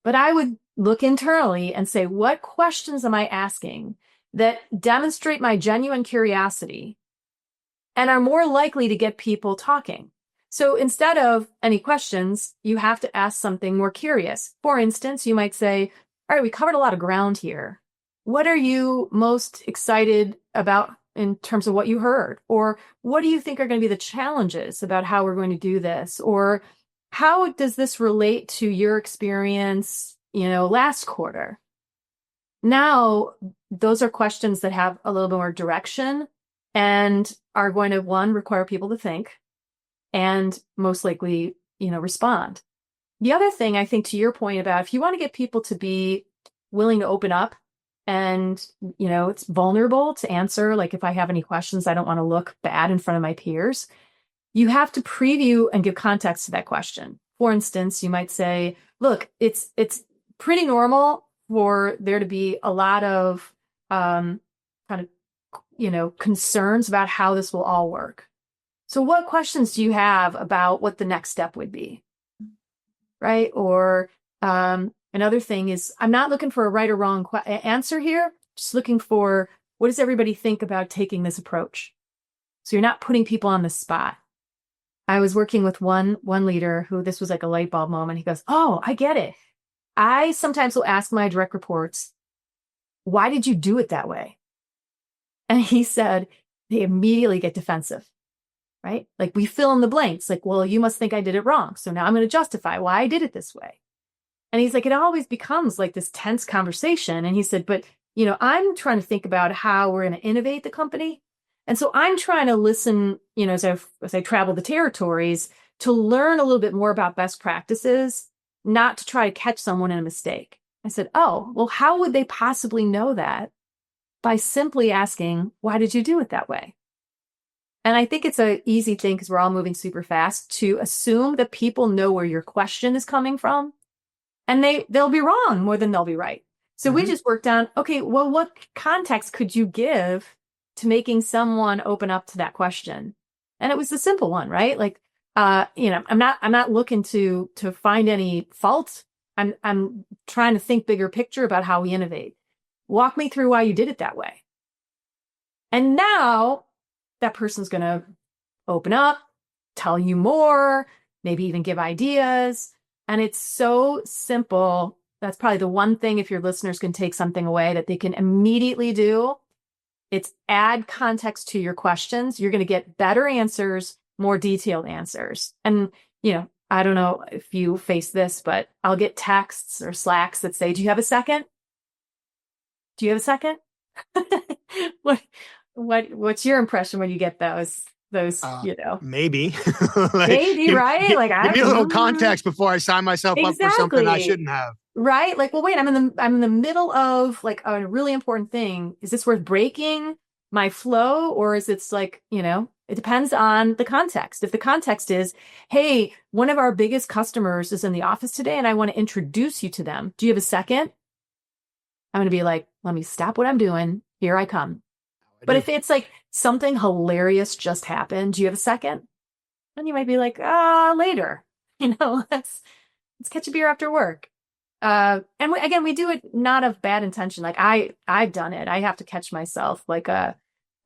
but I would look internally and say, what questions am I asking that demonstrate my genuine curiosity and are more likely to get people talking? So instead of any questions, you have to ask something more curious. For instance, you might say, all right, we covered a lot of ground here. What are you most excited about in terms of what you heard? Or what do you think are going to be the challenges about how we're going to do this? Or how does this relate to your experience, last quarter? Now, those are questions that have a little bit more direction and are going to, one, require people to think and most likely, respond. The other thing, I think, to your point about if you want to get people to be willing to open up, and, it's vulnerable to answer. Like if I have any questions, I don't want to look bad in front of my peers. You have to preview and give context to that question. For instance, you might say, look, it's pretty normal for there to be a lot of concerns about how this will all work. So what questions do you have about what the next step would be? Right? Or, another thing is, I'm not looking for a right or wrong answer here. Just looking for, what does everybody think about taking this approach? So you're not putting people on the spot. I was working with one leader who this was like a light bulb moment. He goes, oh, I get it. I sometimes will ask my direct reports, why did you do it that way? And he said, they immediately get defensive, right? Like we fill in the blanks. Like, well, you must think I did it wrong. So now I'm going to justify why I did it this way. And he's like, it always becomes like this tense conversation. And he said, but, I'm trying to think about how we're going to innovate the company. And so I'm trying to listen, as I travel the territories to learn a little bit more about best practices, not to try to catch someone in a mistake. I said, oh, well, how would they possibly know that? by simply asking, why did you do it that way? And I think it's an easy thing because we're all moving super fast to assume that people know where your question is coming from, and they'll be wrong more than they'll be right. So we just worked on, okay, well, what context could you give to making someone open up to that question? And it was a simple one, right? Like, I'm not looking to find any fault. I'm trying to think bigger picture about how we innovate. Walk me through why you did it that way. And now that person's going to open up, tell you more, maybe even give ideas. And it's so simple. That's probably the one thing, if your listeners can take something away that they can immediately do, it's add context to your questions. You're going to get better answers, more detailed answers. And, I don't know if you face this, but I'll get texts or Slacks that say, do you have a second? Do you have a second? What's your impression when you get those, maybe, maybe, right? Give me a little context before I sign myself up for something I shouldn't have. Right? Like, well, wait, I'm in the middle of like a really important thing. Is this worth breaking my flow? Or is it like, it depends on the context. If the context is, hey, one of our biggest customers is in the office today and I want to introduce you to them. Do you have a second? I'm going to be like, let me stop what I'm doing. Here I come. But if it's like something hilarious just happened, do you have a second? Then you might be like, later, let's catch a beer after work. And again, we do it not of bad intention. Like I've done it. I have to catch myself. Like,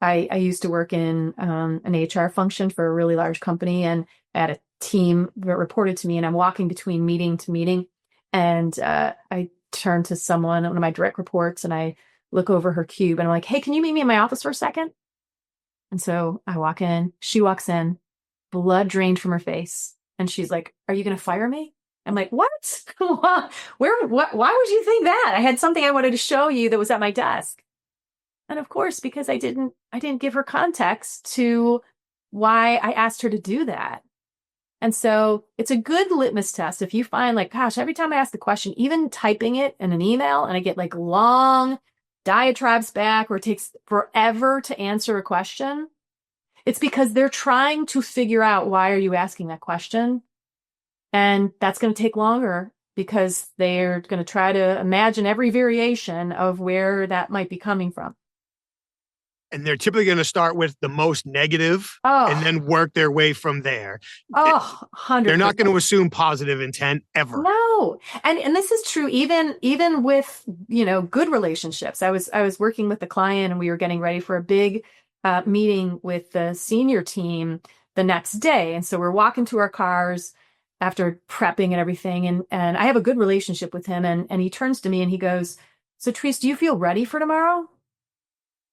I used to work in, an HR function for a really large company, and I had a team that reported to me, and I'm walking between meeting to meeting. And, I turn to one of my direct reports, and I look over her cube and I'm like, hey, can you meet me in my office for a second? And so I walk in, she walks in, blood drained from her face. And she's like, are you going to fire me? I'm like, what? Why would you think that? I had something I wanted to show you that was at my desk. And of course, because I didn't give her context to why I asked her to do that. And so it's a good litmus test. If you find like, gosh, every time I ask the question, even typing it in an email and I get like long diatribes back, or it takes forever to answer a question, it's because they're trying to figure out, why are you asking that question? And that's going to take longer because they're going to try to imagine every variation of where that might be coming from. And they're typically going to start with the most negative and then work their way from there. 100%. They're not going to assume positive intent ever. No. And this is true even with, good relationships. I was working with a client and we were getting ready for a big meeting with the senior team the next day. And so we're walking to our cars after prepping and everything. And I have a good relationship with him. And he turns to me and he goes, so Therese, do you feel ready for tomorrow?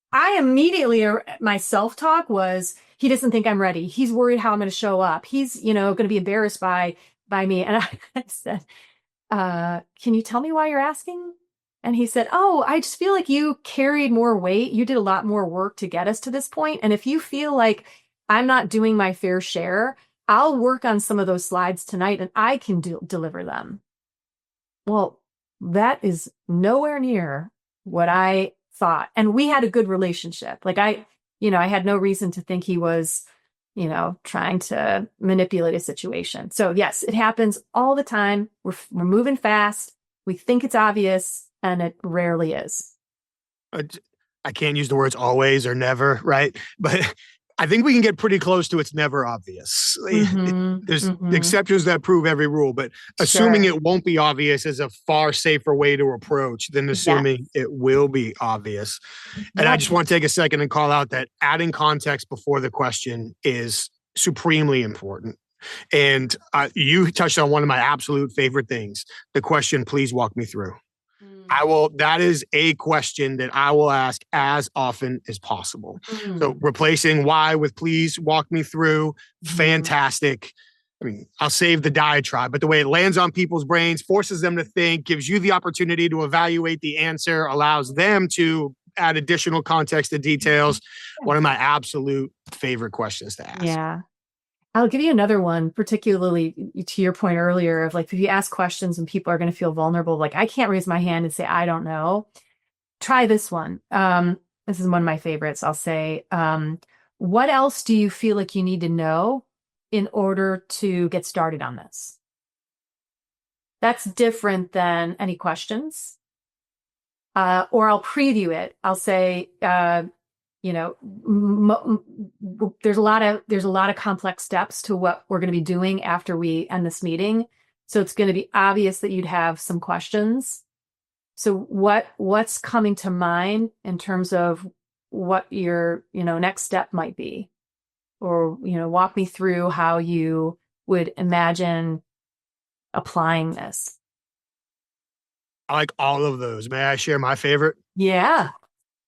I immediately, my self-talk was, he doesn't think I'm ready. He's worried how I'm going to show up. He's, going to be embarrassed by me. And I said, can you tell me why you're asking? And he said, oh, I just feel like you carried more weight. You did a lot more work to get us to this point. And if you feel like I'm not doing my fair share, I'll work on some of those slides tonight and I can deliver them. Well, that is nowhere near what I thought. And we had a good relationship. Like I had no reason to think he was, trying to manipulate a situation. So yes, it happens all the time. We're moving fast. We think it's obvious and it rarely is. I can't use the words always or never, right? But I think we can get pretty close to it's never obvious. There's exceptions that prove every rule, but assuming it won't be obvious is a far safer way to approach than assuming it will be obvious. And I just want to take a second and call out that adding context before the question is supremely important. And you touched on one of my absolute favorite things, the question, please walk me through. That is a question that I will ask as often as possible. So replacing why with please walk me through, fantastic. I mean, I'll save the diatribe, but the way it lands on people's brains, forces them to think, gives you the opportunity to evaluate the answer, allows them to add additional context and details. One of my absolute favorite questions to ask. Yeah. I'll give you another one, particularly to your point earlier of like, if you ask questions and people are going to feel vulnerable, like I can't raise my hand and say, I don't know. Try this one. this is one of my favorites. I'll say, what else do you feel like you need to know in order to get started on this? That's different than any questions. Or I'll preview it. I'll say, there's a lot of complex steps to what we're going to be doing after we end this meeting. So it's going to be obvious that you'd have some questions. So what's coming to mind in terms of what your, next step might be? Or, walk me through how you would imagine applying this. I like all of those. May I share my favorite? Yeah.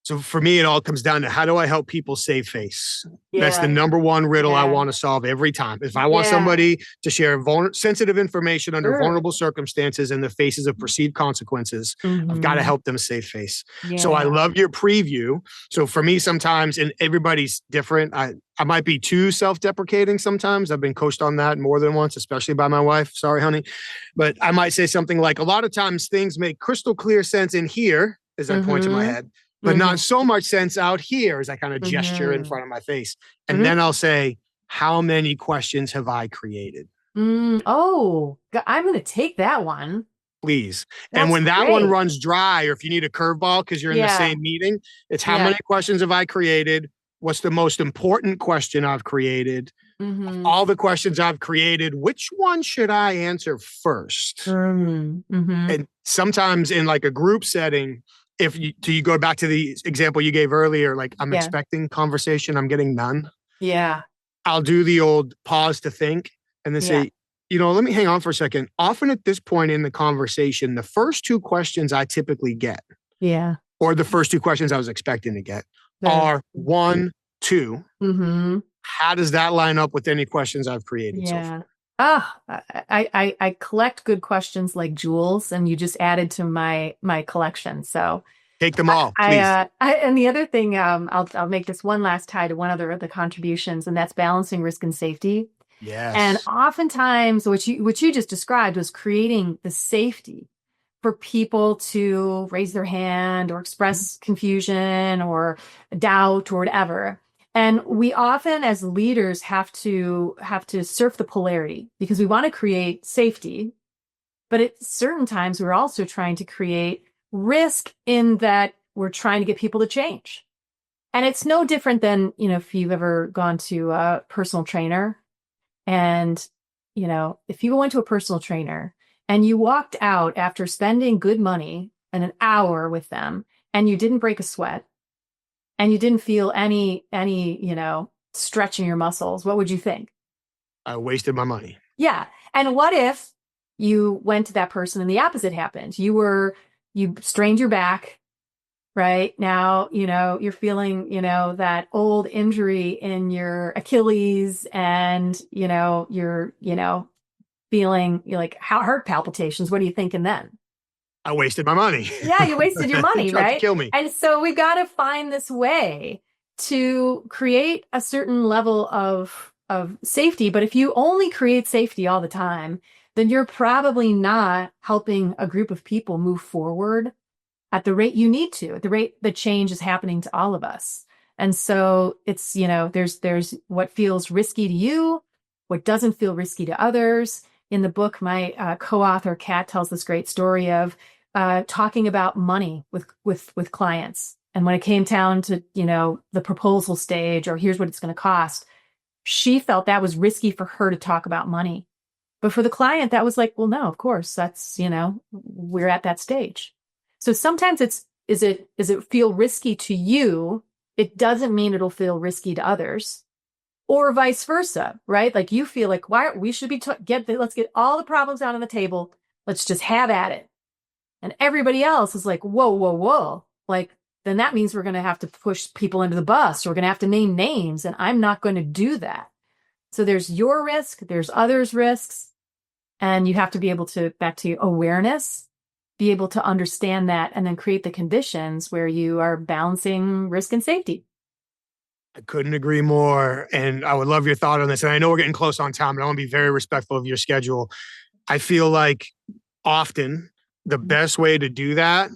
So for me, it all comes down to how do I help people save face? Yeah. That's the number one riddle I want to solve every time. If I want somebody to share sensitive information under vulnerable circumstances in the faces of perceived consequences, I've got to help them save face. Yeah. So I love your preview. So for me, sometimes, and everybody's different, I might be too self-deprecating sometimes. I've been coached on that more than once, especially by my wife. Sorry, honey. But I might say something like, a lot of times things make crystal clear sense in here, as I point to my head, but not so much sense out here, as I kind of gesture in front of my face. And then I'll say, how many questions have I created? Oh, I'm going to take that one. Please. That's and when that one runs dry, or if you need a curveball because you're in the same meeting, it's how many questions have I created? What's the most important question I've created? All the questions I've created, which one should I answer first? And sometimes in like a group setting, if you go back to the example you gave earlier, like I'm expecting conversation, I'm getting none. Yeah. I'll do the old pause to think and then say, let me hang on for a second. Often at this point in the conversation, the first two questions I typically get, or the first two questions I was expecting to get, are 1, 2. How does that line up with any questions I've created so far? I collect good questions like jewels, and you just added to my collection. So take them all, please. And the other thing, I'll make this one last tie to one other of the contributions, and that's balancing risk and safety. Yes. And oftentimes, what you just described was creating the safety for people to raise their hand or express confusion or doubt or whatever. And we often, as leaders, have to surf the polarity because we want to create safety, but at certain times we're also trying to create risk in that we're trying to get people to change. And it's no different than, if you've ever gone to a personal trainer, and if you went to a personal trainer and you walked out after spending good money and an hour with them, and you didn't break a sweat, and you didn't feel any stretch in your muscles, what would you think? I wasted my money. Yeah. And what if you went to that person and the opposite happened? You strained your back, right? Now, you're feeling, that old injury in your Achilles, and, you're, feeling like heart palpitations. What are you thinking then? I wasted my money. Yeah, you wasted your money, right? To kill me. And so we've got to find this way to create a certain level of safety. But if you only create safety all the time, then you're probably not helping a group of people move forward at the rate you need to, at the rate the change is happening to all of us. And so it's, there's what feels risky to you, what doesn't feel risky to others. In the book, my co-author, Kat, tells this great story of talking about money with clients. And when it came down to, the proposal stage, or here's what it's going to cost, she felt that was risky for her to talk about money. But for the client, that was like, well, no, of course, that's, we're at that stage. So sometimes is it feel risky to you? It doesn't mean it'll feel risky to others. Or vice versa, right? Like you feel like, we should be, let's get all the problems out on the table. Let's just have at it. And everybody else is like, whoa, whoa, whoa. Like, then that means we're going to have to push people into the bus. Or we're going to have to name names. And I'm not going to do that. So there's your risk, there's others' risks. And you have to be able to, back to awareness, be able to understand that, and then create the conditions where you are balancing risk and safety. I couldn't agree more. And I would love your thought on this. And I know we're getting close on time, but I want to be very respectful of your schedule. I feel like often the best way to do that,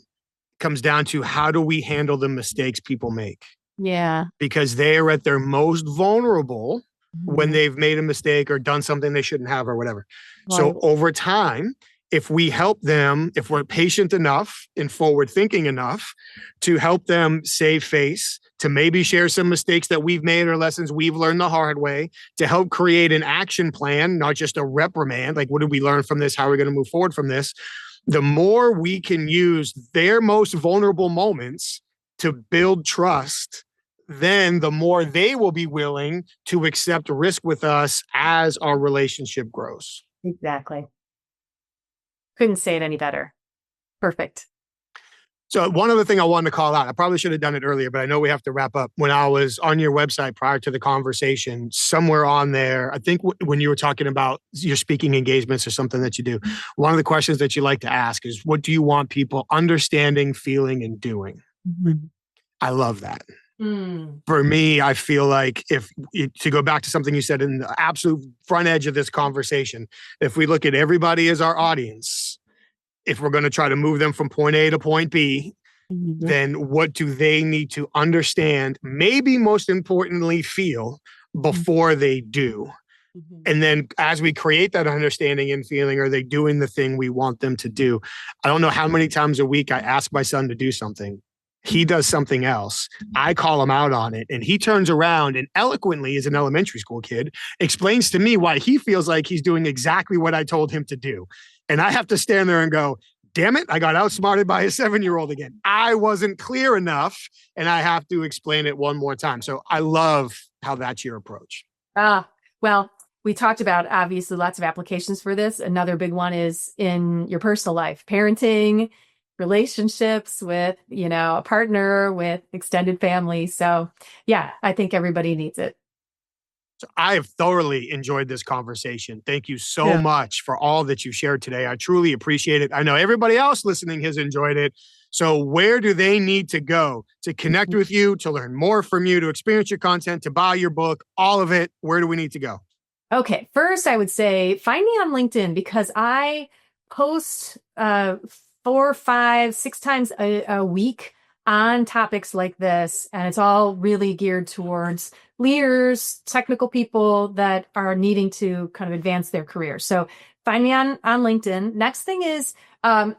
comes down to how do we handle the mistakes people make? Yeah. Because they are at their most vulnerable when Mhm. they've made a mistake or done something they shouldn't have or whatever. Right. So over time, if we help them, if we're patient enough and forward thinking enough to help them save face, to maybe share some mistakes that we've made or lessons we've learned the hard way, to help create an action plan, not just a reprimand, like what did we learn from this? How are we going to move forward from this? The more we can use their most vulnerable moments to build trust, then the more they will be willing to accept risk with us as our relationship grows. Exactly. Couldn't say it any better. Perfect. So one other thing I wanted to call out, I probably should have done it earlier, but I know we have to wrap up. When I was on your website prior to the conversation, somewhere on there, I think when you were talking about your speaking engagements or something that you do, one of the questions that you like to ask is, what do you want people understanding, feeling, and doing? Mm-hmm. I love that. Mm. For me, I feel like to go back to something you said in the absolute front edge of this conversation, if we look at everybody as our audience, if we're going to try to move them from point A to point B, Mm-hmm. then what do they need to understand, maybe most importantly, feel before they do? Mm-hmm. And then as we create that understanding and feeling, are they doing the thing we want them to do? I don't know how many times a week I ask my son to do something. He does something else. I call him out on it. And he turns around and eloquently, as an elementary school kid, explains to me why he feels like he's doing exactly what I told him to do. And I have to stand there and go, damn it, I got outsmarted by a 7-year-old again. I wasn't clear enough, and I have to explain it one more time. So I love how that's your approach. Well, we talked about obviously lots of applications for this. Another big one is in your personal life, parenting, relationships with, a partner, with extended family. So yeah, I think everybody needs it. So I have thoroughly enjoyed this conversation. Thank you so much for all that you shared today. I truly appreciate it. I know everybody else listening has enjoyed it. So where do they need to go to connect with you, to learn more from you, to experience your content, to buy your book, all of it? Where do we need to go? Okay. First, I would say find me on LinkedIn because I post 4, 5, 6 times a week on topics like this. And it's all really geared towards leaders, technical people that are needing to kind of advance their career. So find me on LinkedIn. Next thing is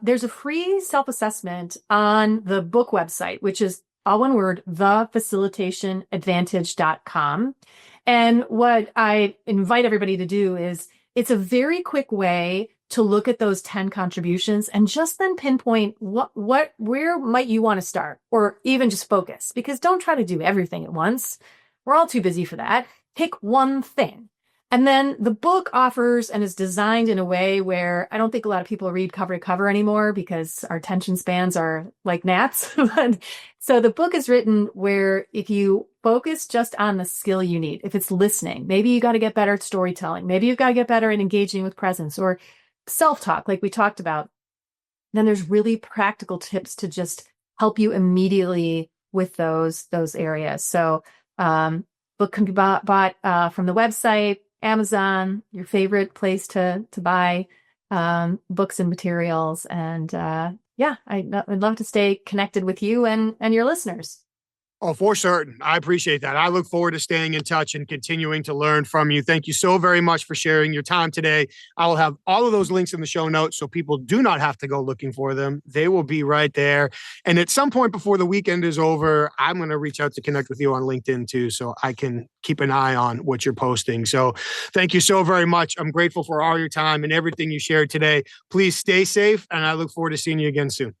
there's a free self-assessment on the book website, which is all one word, thefacilitationadvantage.com. And what I invite everybody to do is it's a very quick way to look at those 10 contributions and just then pinpoint where might you want to start, or even just focus, because don't try to do everything at once. We're all too busy for that. Pick one thing. And then the book offers and is designed in a way where I don't think a lot of people read cover to cover anymore because our attention spans are like gnats. So the book is written where if you focus just on the skill you need, if it's listening, maybe you got to get better at storytelling, maybe you've got to get better at engaging with presence or self-talk, like we talked about, then there's really practical tips to just help you immediately with those areas. So book can be bought from the website, Amazon, your favorite place to buy books and materials. And I'd love to stay connected with you and your listeners. Oh, for certain. I appreciate that. I look forward to staying in touch and continuing to learn from you. Thank you so very much for sharing your time today. I will have all of those links in the show notes so people do not have to go looking for them. They will be right there. And at some point before the weekend is over, I'm going to reach out to connect with you on LinkedIn too, so I can keep an eye on what you're posting. So thank you so very much. I'm grateful for all your time and everything you shared today. Please stay safe, and I look forward to seeing you again soon.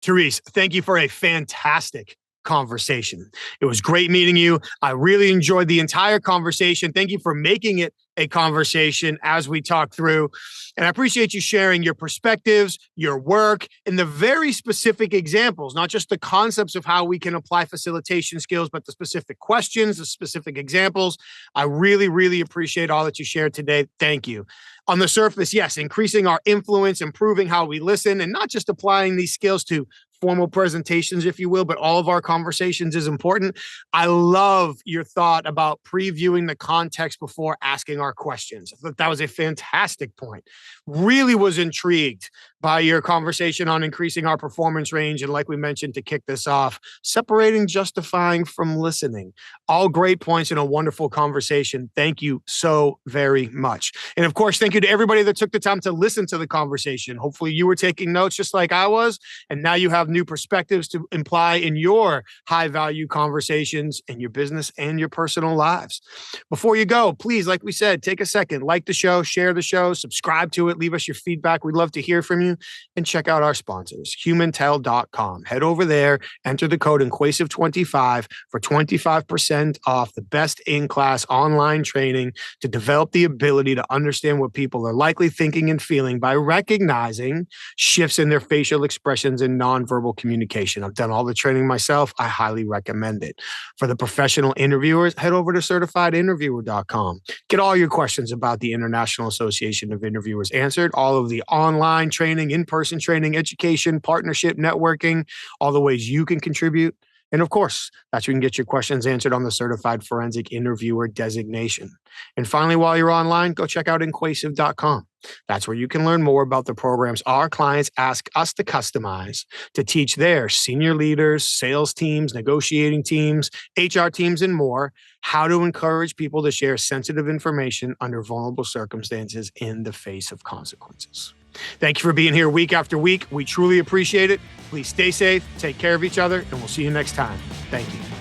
Therese, thank you for a fantastic conversation. It was great meeting you. I really enjoyed the entire conversation. Thank you for making it a conversation as we talk through. And I appreciate you sharing your perspectives, your work, and the very specific examples, not just the concepts of how we can apply facilitation skills, but the specific questions, the specific examples. I really, really appreciate all that you shared today. Thank you. On the surface, yes, increasing our influence, improving how we listen, and not just applying these skills to formal presentations, if you will, but all of our conversations is important. I love your thought about previewing the context before asking our questions. I thought that was a fantastic point. Really was intrigued by your conversation on increasing our performance range. And like we mentioned to kick this off, separating justifying from listening. All great points in a wonderful conversation. Thank you so very much. And of course, thank you to everybody that took the time to listen to the conversation. Hopefully you were taking notes just like I was, and now you have new perspectives to imply in your high value conversations in your business and your personal lives. Before you go, please, like we said, take a second, like the show, share the show, subscribe to it, leave us your feedback. We'd love to hear from you. And check out our sponsors, humantel.com. Head over there, enter the code Inquasive25 for 25% off the best in-class online training to develop the ability to understand what people are likely thinking and feeling by recognizing shifts in their facial expressions and nonverbal communication. I've done all the training myself. I highly recommend it. For the professional interviewers, head over to certifiedinterviewer.com. Get all your questions about the International Association of Interviewers answered. All of the online training, in-person training, education, partnership, networking, all the ways you can contribute. And of course, that's where you can get your questions answered on the Certified Forensic Interviewer designation. And finally, while you're online, go check out Inquasive.com. That's where you can learn more about the programs our clients ask us to customize to teach their senior leaders, sales teams, negotiating teams, HR teams, and more how to encourage people to share sensitive information under vulnerable circumstances in the face of consequences. Thank you for being here week after week. We truly appreciate it. Please stay safe, take care of each other, and we'll see you next time. Thank you.